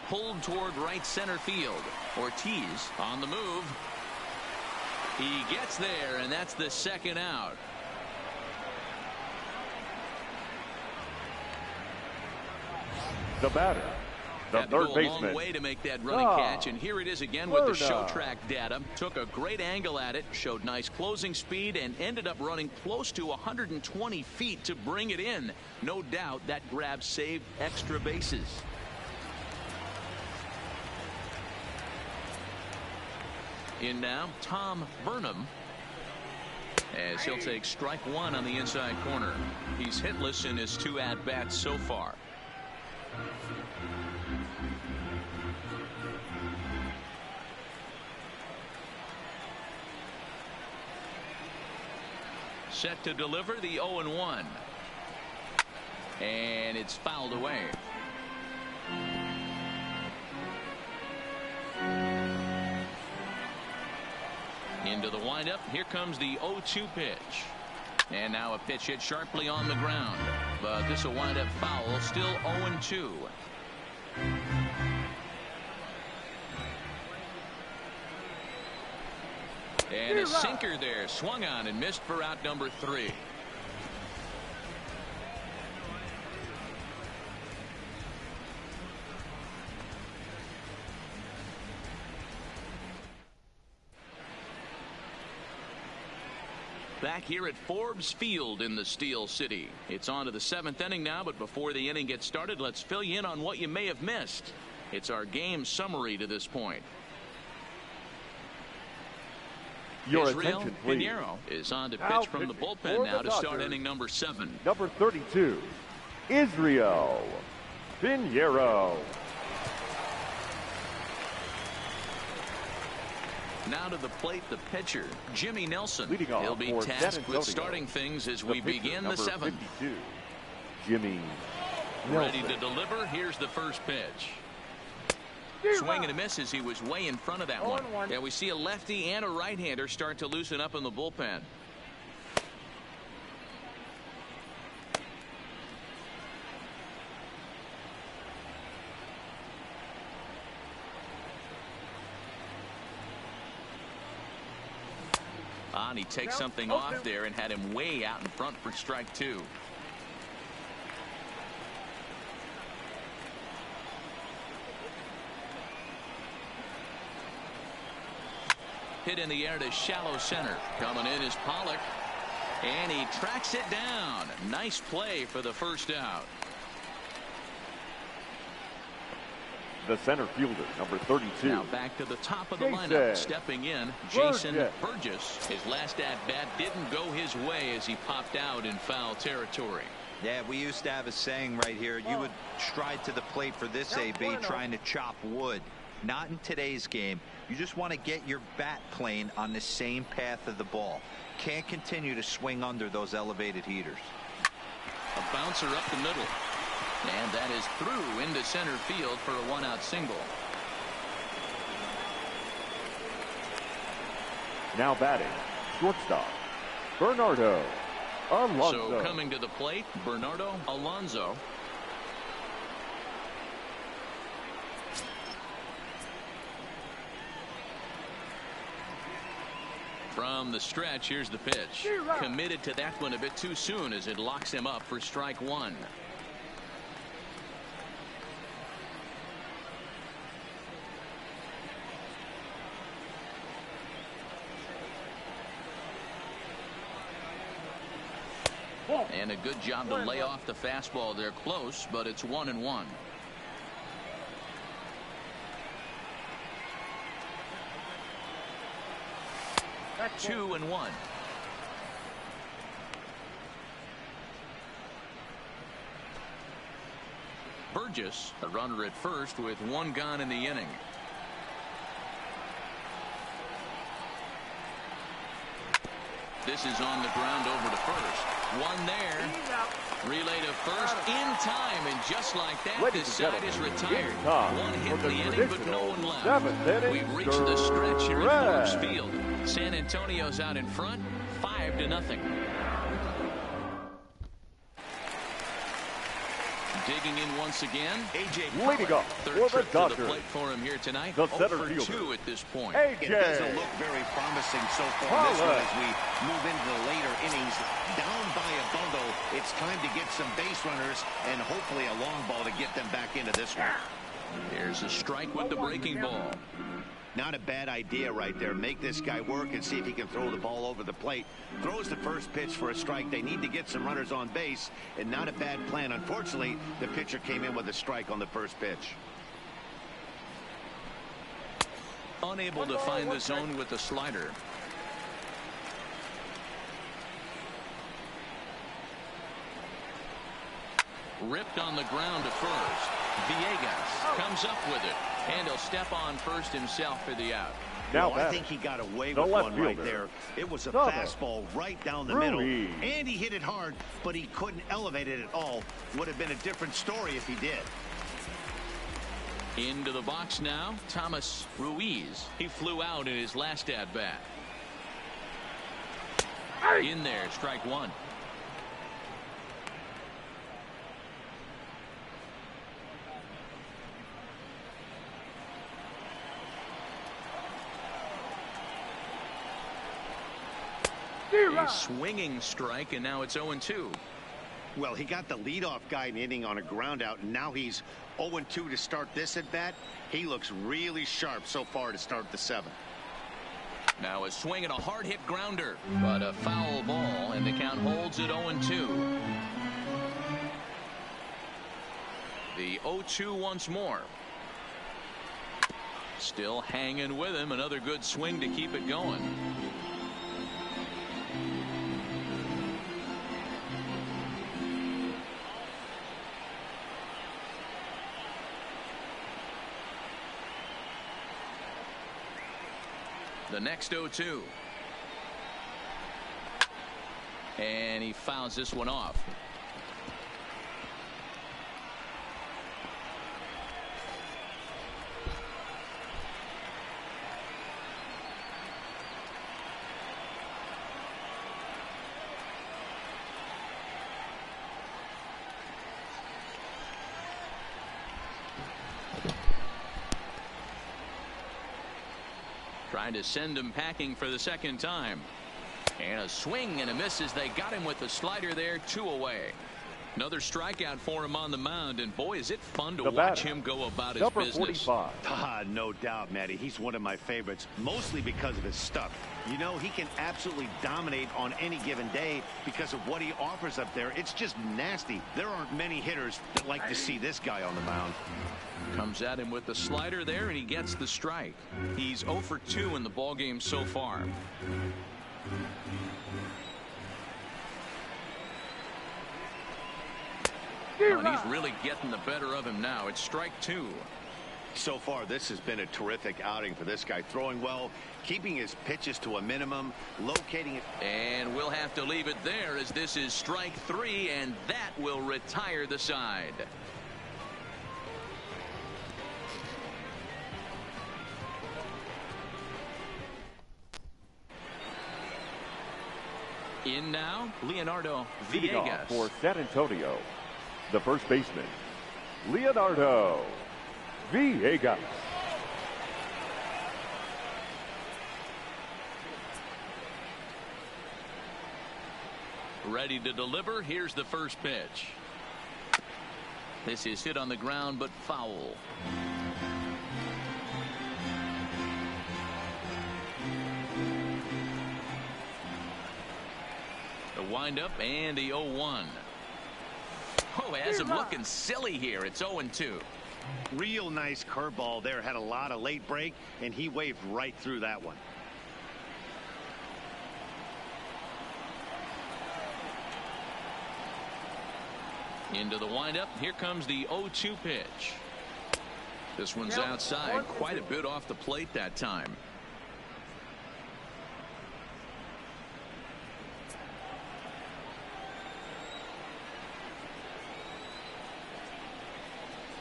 Pulled toward right center field. Ortiz on the move. He gets there, and that's the second out. The batter, the third baseman. Had to go a long way to make that running catch, and here it is again with the show track data. Took a great angle at it, showed nice closing speed, and ended up running close to 120 feet to bring it in. No doubt that grab saved extra bases. In now, Tom Burnham, as he'll take strike 1 on the inside corner. He's hitless in his 2 at-bats so far. Set to deliver the 0-1. And it's fouled away. Into the windup. Here comes the 0-2 pitch. And now a pitch hit sharply on the ground. But this will wind up foul. Still 0-2. And a sinker there. Swung on and missed for out number 3. Back here at Forbes Field in the Steel City. It's on to the 7th inning now, but before the inning gets started, let's fill you in on what you may have missed. It's our game summary to this point. Your Israel attention, please. Pinheiro is on to pitch from the bullpen now to start inning number 7. Number 32, Israel Pinheiro. Now to the plate, the pitcher, Jimmy Nelson. Leading off He'll be for tasked with starting things as we begin the 7th. 52, Jimmy Ready Nelson. to deliver. Here's the first pitch. Swing and a miss as he was way in front of that one. Yeah, we see a lefty and a right-hander start to loosen up in the bullpen. He takes something off there and had him way out in front for strike 2. Hit in the air to shallow center. Coming in is Pollock, and he tracks it down. Nice play for the first out. The center fielder, number 32. Now back to the top of the lineup. Stepping in, Jason Burgess. His last at-bat didn't go his way as he popped out in foul territory. Yeah, we used to have a saying right here. You would stride to the plate for this AB trying to chop wood. Not in today's game. You just want to get your bat plane on the same path of the ball. Can't continue to swing under those elevated heaters. A bouncer up the middle. And that is through into center field for a 1-out single. Now batting, shortstop, Bernardo Alonso. So coming to the plate, Bernardo Alonso. From the stretch, here's the pitch. Committed to that one a bit too soon as it locks him up for strike one. And a good job to lay off the fastball. They're close, but it's 1-1. 2-1. Burgess, a runner at first with one gone in the inning. This is on the ground over to first. One there. Relay to first in time, and just like that, this side is retired. One hit in the inning, but no one left. We've reached the stretch here at Forbes Field. San Antonio's out in front, 5-0. Digging in once again, AJ leading off third for the trip Dodgers. to the plate for him here tonight. The center 0 for fielder. 2 at this point. It doesn't look very promising so far this one as we move into the later innings. Down by a bundle, it's time to get some base runners and hopefully a long ball to get them back into this one. There's a strike with the breaking ball. Not a bad idea right there. Make this guy work and see if he can throw the ball over the plate. Throws the first pitch for a strike. They need to get some runners on base, and not a bad plan. Unfortunately, the pitcher came in with a strike on the first pitch. Unable to find the zone with the slider. Ripped on the ground to first. Villegas comes up with it, and he'll step on first himself for the out. Now I think he got away with one right there. It was a fastball right down the middle, and he hit it hard, but he couldn't elevate it at all. Would have been a different story if he did. Into the box now, Thomas Ruiz. He flew out in his last at-bat. In there, strike one. A swinging strike, and now it's 0-2. Well, he got the leadoff guy in inning on a ground out, and now he's 0-2 to start this at bat. He looks really sharp so far to start the 7th. Now a swing and a hard hit grounder, but a foul ball, and the count holds at 0-2. The 0-2 once more. Still hanging with him. Another good swing to keep it going. The next 0-2. And he fouls this one off. Trying to send him packing for the second time. And a swing and a miss as they got him with the slider there. 2 away. Another strikeout for him on the mound, and boy, is it fun to watch him go about his business. 45. No doubt, Matty. He's one of my favorites, mostly because of his stuff. You know, he can absolutely dominate on any given day because of what he offers up there. It's just nasty. There aren't many hitters that like to see this guy on the mound. Comes at him with the slider there, and he gets the strike. He's 0 for 2 in the ballgame so far. Oh, and he's really getting the better of him now. It's strike 2. So far, this has been a terrific outing for this guy. Throwing well, keeping his pitches to a minimum, locating it. And we'll have to leave it there as this is strike 3, and that will retire the side. In now, Leonardo Villegas. For San Antonio, the first baseman, Leonardo Villegas. Ready to deliver. Here's the first pitch. This is hit on the ground, but foul. The windup and the 0-1. Oh, has him looking silly here. It's 0-2. Real nice curveball there. Had a lot of late break, and he waved right through that one. Into the windup. Here comes the 0-2 pitch. This one's outside. Quite a bit off the plate that time.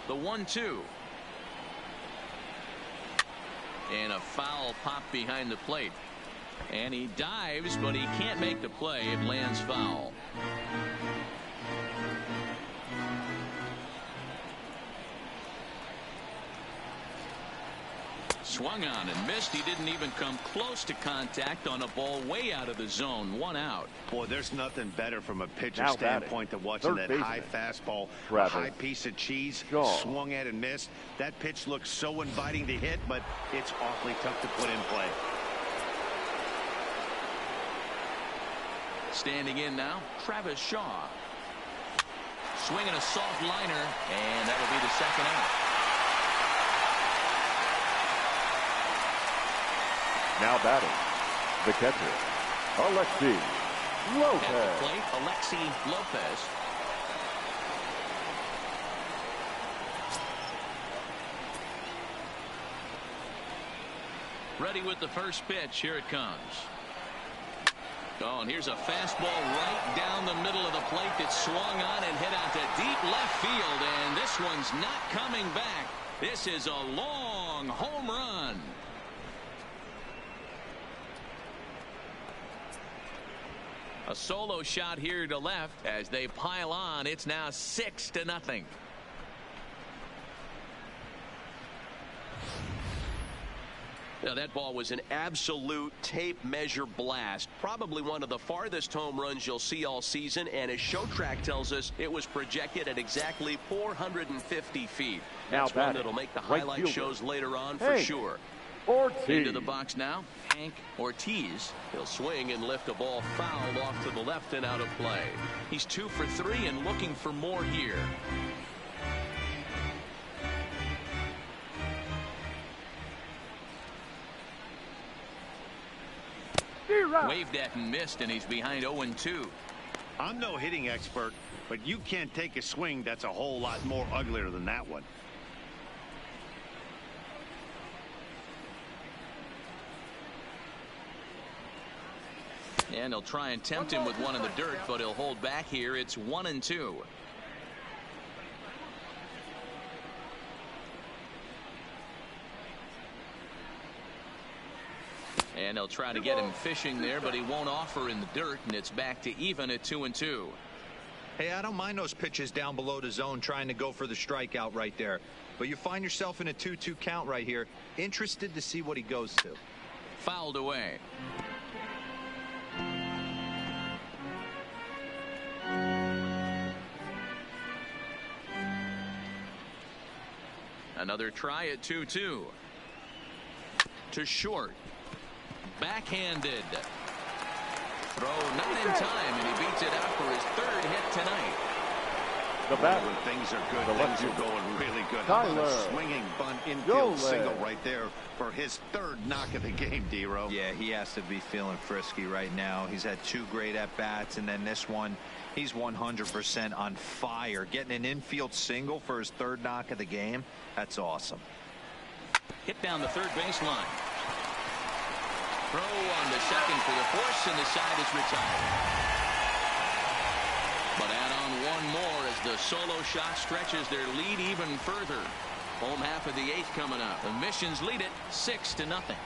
The 1-2. And a foul pop behind the plate. And he dives, but he can't make the play. It lands foul. Swung on and missed. He didn't even come close to contact on a ball way out of the zone. 1 out. Boy, there's nothing better from a pitcher standpoint than watching that high fastball, a high piece of cheese, swung at and missed. That pitch looks so inviting to hit, but it's awfully tough to put in play. Standing in now, Travis Shaw. Swinging a soft liner, and that'll be the second out. Now batting, the catcher, Alexi Lopez. At the plate, Alexi Lopez. Ready with the first pitch. Here it comes. Oh, and here's a fastball right down the middle of the plate that swung on and hit out to deep left field. And this one's not coming back. This is a long home run. A solo shot here to left as they pile on. It's now 6-0. Now that ball was an absolute tape measure blast. Probably one of the farthest home runs you'll see all season. And as Show Track tells us, it was projected at exactly 450 feet. That's one that'll make the highlight shows later on for sure. Ortiz. Into the box now, Hank Ortiz. He'll swing and lift a ball fouled off to the left and out of play. He's 2 for 3 and looking for more here. Waved at and missed, and he's behind 0-2. I'm no hitting expert, but you can't take a swing that's a whole lot more uglier than that one. And they'll try and tempt him with one in the dirt, but he'll hold back here. It's 1-2. And they'll try to get him fishing there, but he won't offer in the dirt, and it's back to even at 2-2. Hey, I don't mind those pitches down below the zone trying to go for the strikeout right there. But you find yourself in a 2-2 count right here. Interested to see what he goes to. Fouled away. Another try at 2-2. To short. Backhanded. Throw not in time, and he beats it out for his 3rd hit tonight. The bat. When things are good, things are going really good. How about a swinging bunt infield single right there for his 3rd knock of the game, D-Row? Yeah, he has to be feeling frisky right now. He's had 2 great at-bats, and then this one, he's 100% on fire. Getting an infield single for his 3rd knock of the game, that's awesome. Hit down the 3rd baseline. Throw on the second for the force, and the side is retired. But add on one more as the solo shot stretches their lead even further. Home half of the 8th coming up. The Missions lead it 6-0.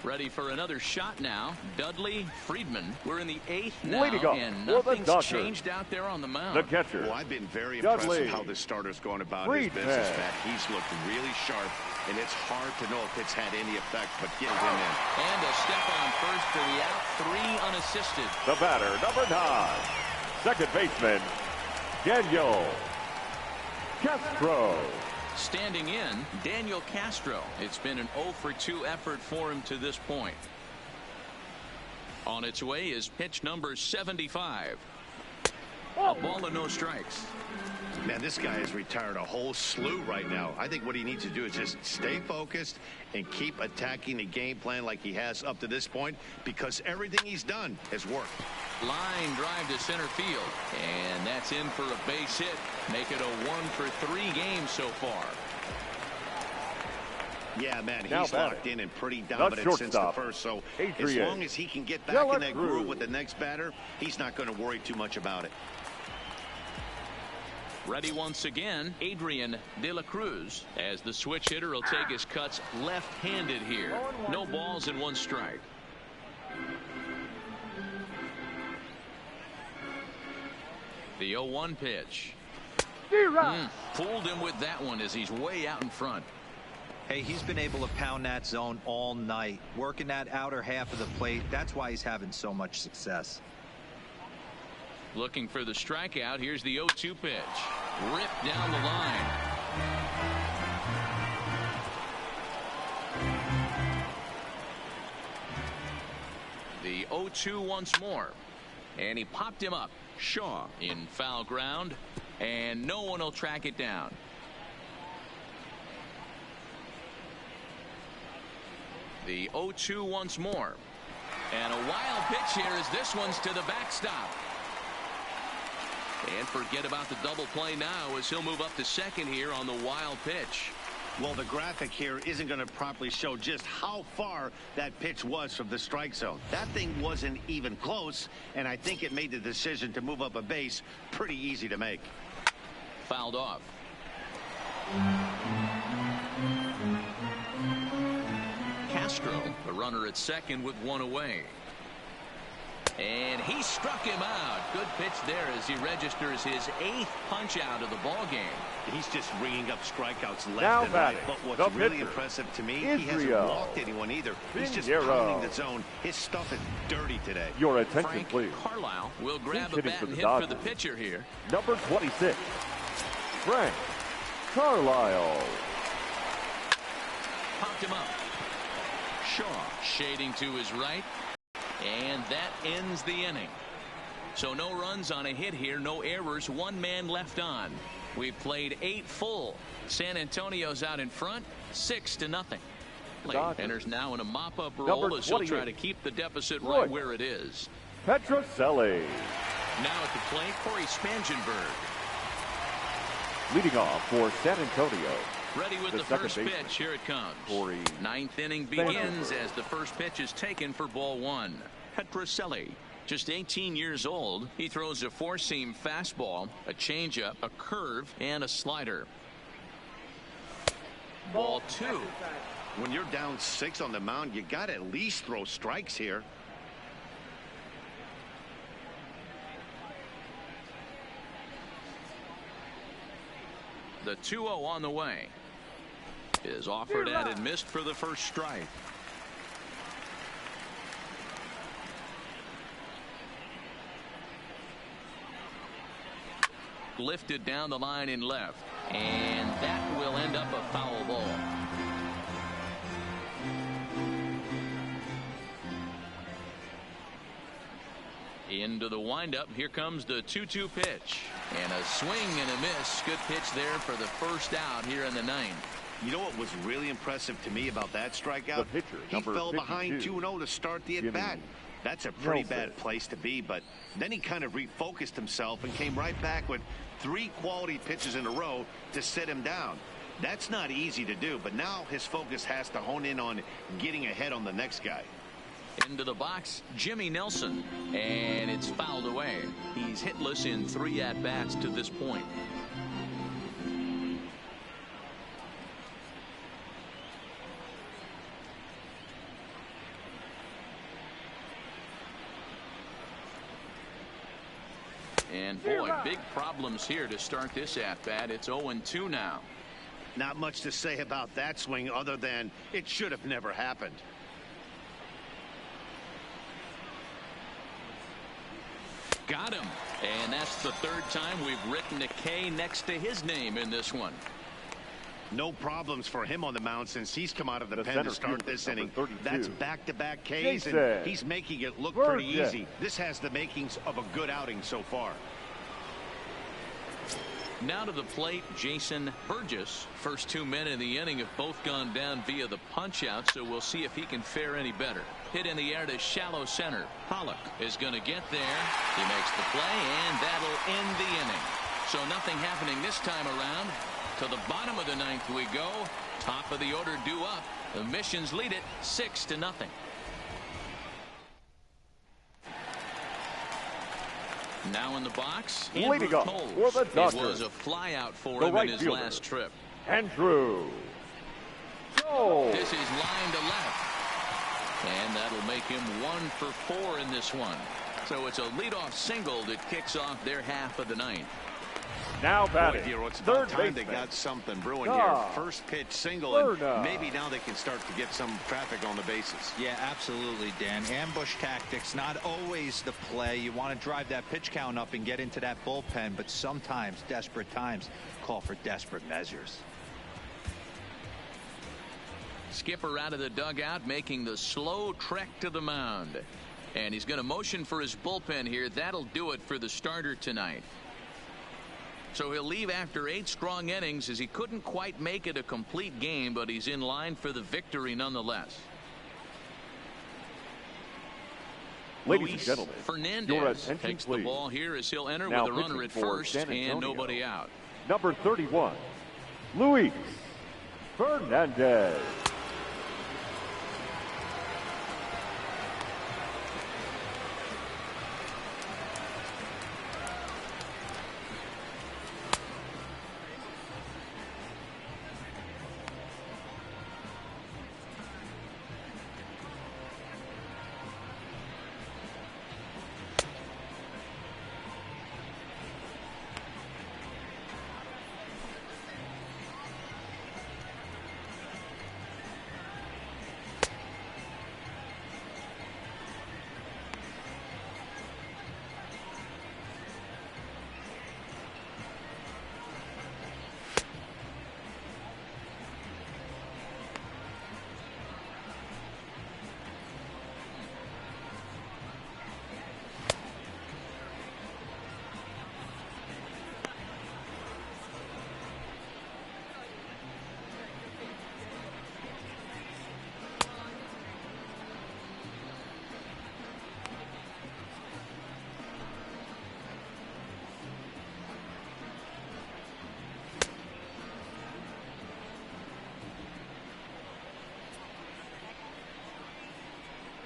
Ready for another shot now. Dudley Friedman. We're in the 8th now, and nothing's changed out there on the mound. The catcher. Well, I've been very impressed with how this starter's going about his business, Matt. He's looked really sharp and it's hard to know if it's had any effect, but get it in there. And a step on first for the out, 3 unassisted. The batter, number 9, second baseman, Daniel Castro. Standing in, Daniel Castro. It's been an 0 for 2 effort for him to this point. On its way is pitch number 75. A ball and no strikes. Man, this guy has retired a whole slew right now. I think what he needs to do is just stay focused and keep attacking the game plan like he has up to this point, because everything he's done has worked. Line drive to center field, and that's in for a base hit. Make it a 1 for 3 games so far. Yeah, man, Now he's batting, locked in and pretty dominant since the first. So as long as he can get back in that groove with the next batter, he's not going to worry too much about it. Ready once again, Adrian De La Cruz, as the switch hitter will take his cuts left-handed here. No balls and 1 strike. The 0-1 pitch. Fooled him with that one as he's way out in front. Hey, he's been able to pound that zone all night, working that outer half of the plate. That's why he's having so much success. Looking for the strikeout. Here's the 0-2 pitch. Ripped down the line. The 0-2 once more. And he popped him up. Shaw in foul ground. And no one will track it down. The 0-2 once more. And a wild pitch here as this one's to the backstop. And forget about the double play now as he'll move up to second here on the wild pitch. Well, the graphic here isn't going to properly show just how far that pitch was from the strike zone. That thing wasn't even close, and I think it made the decision to move up a base pretty easy to make. Fouled off. Castro, the runner at second with 1 away. And he struck him out. Good pitch there as he registers his 8th punch out of the ball game. He's just ringing up strikeouts left Now and right. batting, But what's really impressive to me, he hasn't walked anyone either. He's just pounding the zone. His stuff is dirty today. Your attention, Frank please. Carlisle will grab a hitting bat for and the hit Dodgers. for the pitcher here. Number 26, Frank Carlisle. Popped him up. Shaw shading to his right. And that ends the inning. So no runs on a hit here, no errors, 1 man left on. We've played 8 full. San Antonio's out in front, 6-0. Enters now in a mop-up role as he'll try to keep the deficit right where it is. Petrocelli. Now at the plate, Corey Spangenberg. Leading off for San Antonio. Ready with the first pitch. Here it comes. Corey 9th inning begins as the first pitch is taken for ball 1. Petrocelli, just 18 years old. He throws a 4-seam fastball, a changeup, a curve, and a slider. Ball 2. When you're down 6 on the mound, you got to at least throw strikes here. The 2-0 on the way. Is offered at and missed for the first strike. Lifted down the line in left. And that will end up a foul ball. Into the windup. Here comes the 2-2 pitch. And a swing and a miss. Good pitch there for the first out here in the 9th. You know what was really impressive to me about that strikeout? The pitcher, he fell behind 2-0 to start the at-bat. That's a pretty bad place to be, but then he kind of refocused himself and came right back with 3 quality pitches in a row to set him down. That's not easy to do, but now his focus has to hone in on getting ahead on the next guy. Into the box, Jimmy Nelson, and it's fouled away. He's hitless in 3 at-bats to this point. And boy, big problems here to start this at-bat. It's 0-2 now. Not much to say about that swing other than it should have never happened. Got him. And that's the third time we've written a K next to his name in this one. No problems for him on the mound since he's come out of the pen to start this inning. That's back-to-back Ks, and he's making it look pretty easy. This has the makings of a good outing so far. Now to the plate, Jason Burgess. First 2 men in the inning have both gone down via the punch-out, so we'll see if he can fare any better. Hit in the air to shallow center. Pollock is going to get there. He makes the play, and that'll end the inning. So nothing happening this time around. To the bottom of the ninth we go. Top of the order due up. The Missions lead it 6-0. Now in the box, leading off for the Dodgers. It was a flyout for him in his last trip. Andrew Cole. This is line to left. And that'll make him 1 for 4 in this one. So it's a leadoff single that kicks off their half of the ninth. Now batting, it's third time baseman. they got something brewing here. First pitch single, and maybe now they can start to get some traffic on the bases. Yeah, absolutely, Dan. Ambush tactics, not always the play. You want to drive that pitch count up and get into that bullpen, but sometimes desperate times call for desperate measures. Skipper out of the dugout, making the slow trek to the mound. And he's going to motion for his bullpen here. That'll do it for the starter tonight. So he'll leave after 8 strong innings, as he couldn't quite make it a complete game, but he's in line for the victory nonetheless. Ladies and gentlemen, Fernandez takes the ball here as he'll enter now with a runner at first and nobody out. Number 31, Luis Fernandez.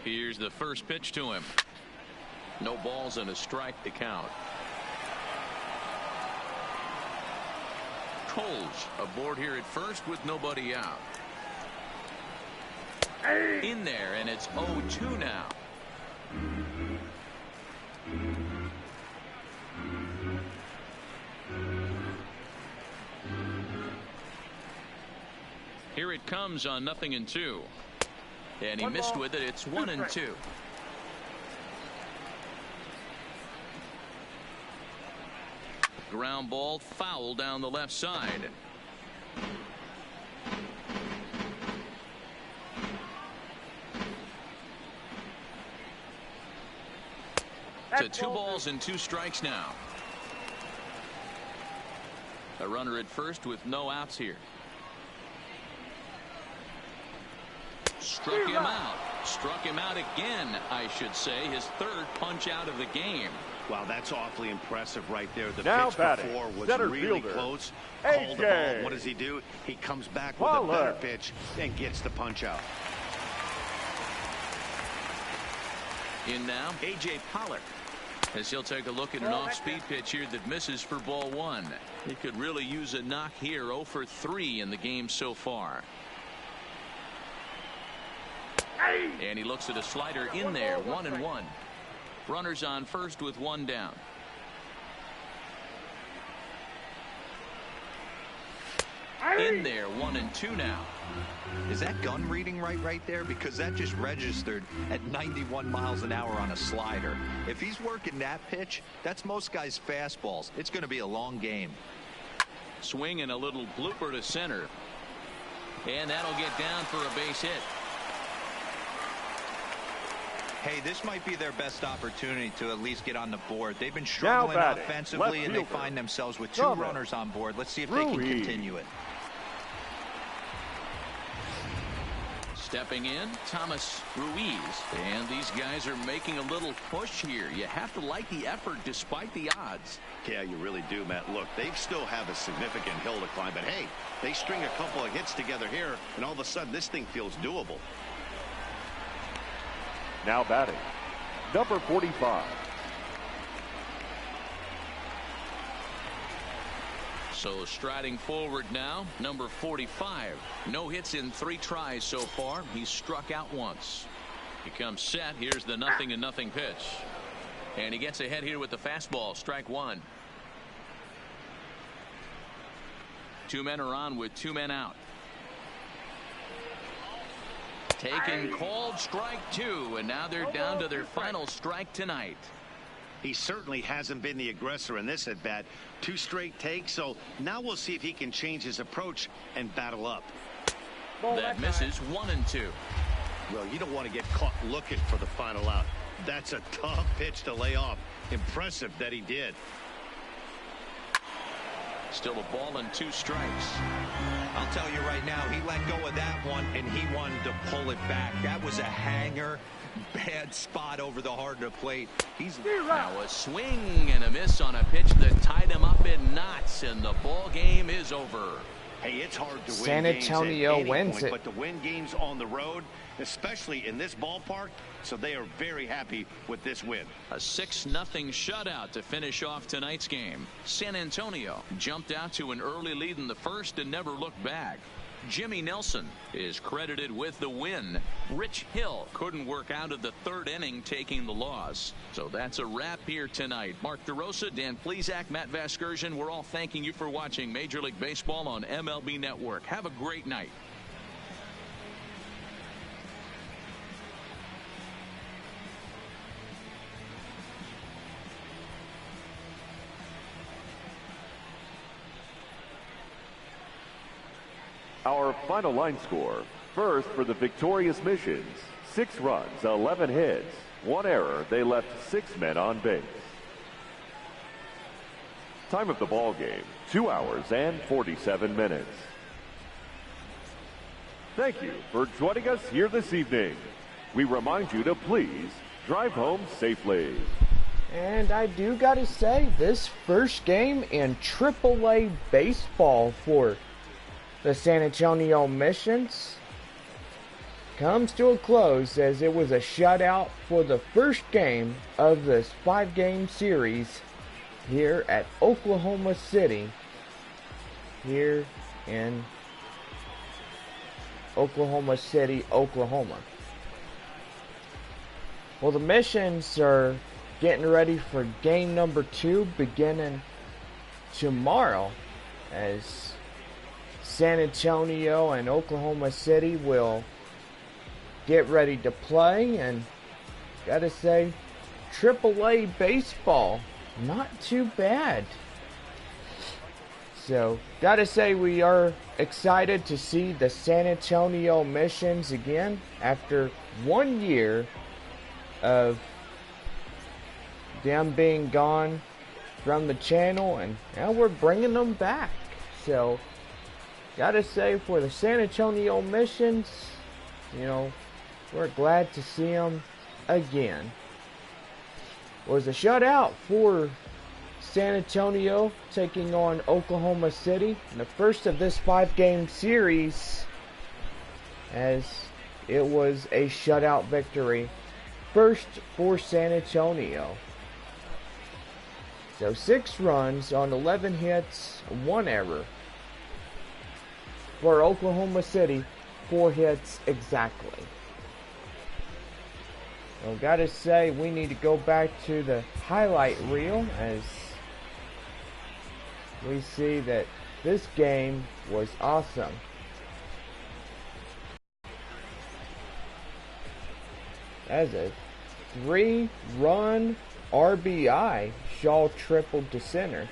Here's the first pitch to him. No balls and a strike to count. Coles aboard here at first with nobody out. In there, and it's 0-2 now. Here it comes on 0-2. And he missed with it. It's 1-2. Ground ball foul down the left side. To 2 balls and 2 strikes now. A runner at first with no outs here. Struck him out. Struck him out again, I should say. His 3rd punch out of the game. Wow, that's awfully impressive right there. The now pitch batting, before was really fielder, close. Called the ball. What does he do? He comes back with a better pitch and gets the punch out. In now, A.J. Pollock, as he'll take a look at an off-speed pitch here that misses for ball 1. He could really use a knock here. 0 for 3 in the game so far. And he looks at a slider in there. 1-1. Runners on first with 1 down. in there. 1-2 now. Is that gun reading right there? Because that just registered at 91 miles an hour on a slider. If he's working that pitch, that's most guys' fastballs. It's going to be a long game. Swing and a little blooper to center. And that'll get down for a base hit. Hey, this might be their best opportunity to at least get on the board. They've been struggling offensively, and they find themselves with 2 runners on board. Let's see if they can continue it. Stepping in, Thomas Ruiz. And these guys are making a little push here. You have to like the effort despite the odds. Yeah, you really do, Matt. Look, they still have a significant hill to climb, but hey, they string a couple of hits together here, and all of a sudden this thing feels doable. Now batting, number 45. So striding forward now, number 45. No hits in 3 tries so far. He's struck out once. He comes set. Here's the 0-0 pitch. And he gets ahead here with the fastball. Strike 1. 2 men are on with 2 men out. Taken, called, strike 2, and now they're down to their final strike tonight. He certainly hasn't been the aggressor in this at bat. 2 straight takes, so now we'll see if he can change his approach and battle up. That misses. 1-2. Well, you don't want to get caught looking for the final out. That's a tough pitch to lay off. Impressive that he did. Still a ball and 2 strikes. I'll tell you right now, he let go of that one, and he wanted to pull it back. That was a hanger. Bad spot over the heart of the plate. He's now a swing and a miss on a pitch that tied him up in knots, and the ball game is over. Hey, it's hard to win San Antonio games at any wins point, it. but to win games on the road, especially in this ballpark, so they are very happy with this win. A 6-0 shutout to finish off tonight's game. San Antonio jumped out to an early lead in the first and never looked back. Jimmy Nelson is credited with the win. Rich Hill couldn't work out of the 3rd inning, taking the loss. So that's a wrap here tonight. Mark DeRosa, Dan Plesac, Matt Vasgersian, we're all thanking you for watching Major League Baseball on MLB Network. Have a great night. Our final line score. First for the victorious Missions. 6 runs, 11 hits, 1 error. They left 6 men on base. Time of the ball game, 2 hours and 47 minutes. Thank you for joining us here this evening. We remind you to please drive home safely. And I do gotta say, this first game in AAA baseball for the San Antonio Missions comes to a close, as it was a shutout for the first game of this 5-game series here at Oklahoma City, here in Oklahoma City, Oklahoma. Well, the Missions are getting ready for game number 2 beginning tomorrow, as San Antonio and Oklahoma City will get ready to play. And gotta say, AAA baseball, not too bad. So gotta say, we are excited to see the San Antonio Missions again after 1 year of them being gone from the channel, and now we're bringing them back. So gotta say, for the San Antonio Missions, you know, we're glad to see them again. It was a shutout for San Antonio taking on Oklahoma City in the first of this 5-game series, as it was a shutout victory first for San Antonio. So 6 runs on 11 hits, 1 error. For Oklahoma City, 4 hits exactly. Well, gotta say, we need to go back to the highlight reel, as we see that This game was awesome. As a 3-run RBI, Shaw tripled to center.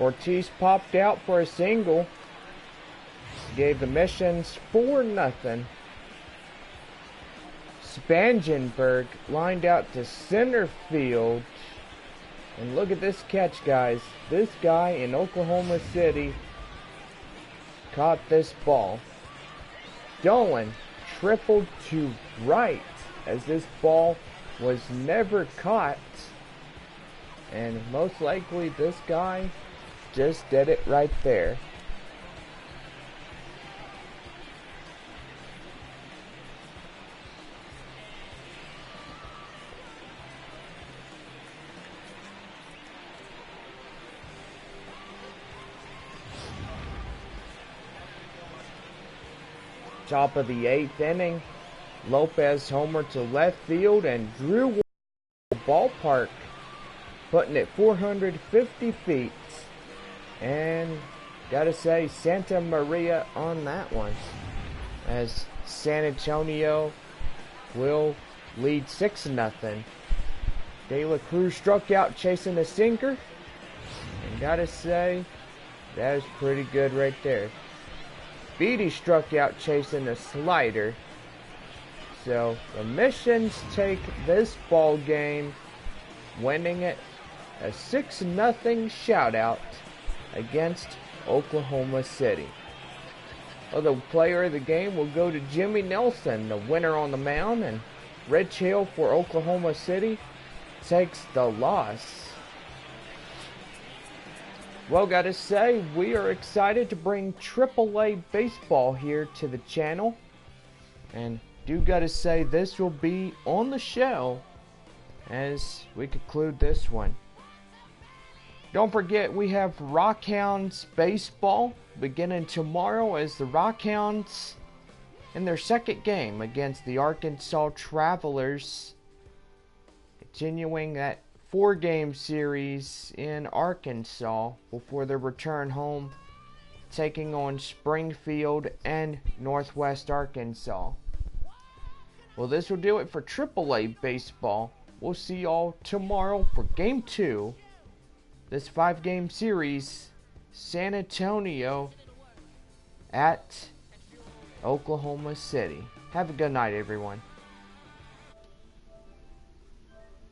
Ortiz popped out for a single. Gave the Missions 4-0. Spangenberg lined out to center field. And look at this catch, guys. This guy in Oklahoma City caught this ball. Dolan tripled to right as this ball was never caught. And most likely this guy just did it right there. Top of the 8th inning, Lopez homered to left field and Drew ballpark, putting it 450 feet. And gotta say, Santa Maria on that one, as San Antonio will lead 6-0. De La Cruz struck out chasing a sinker, and gotta say, that is pretty good right there. Beatty struck out chasing a slider. So the Missions take this ball game, winning it a 6-0 shutout against Oklahoma City. Well, the player of the game will go to Jimmy Nelson, the winner on the mound, and Rich Hill for Oklahoma City takes the loss. Well, gotta say, we are excited to bring AAA baseball here to the channel, and do gotta say this will be on the show as we conclude this one. Don't forget, we have Rockhounds baseball beginning tomorrow as the Rockhounds in their second game against the Arkansas Travelers, continuing that 4-game series in Arkansas before their return home, taking on Springfield and Northwest Arkansas. Well, this will do it for AAA baseball. We'll see y'all tomorrow for Game 2. This 5-game series, San Antonio at Oklahoma City. Have a good night, everyone.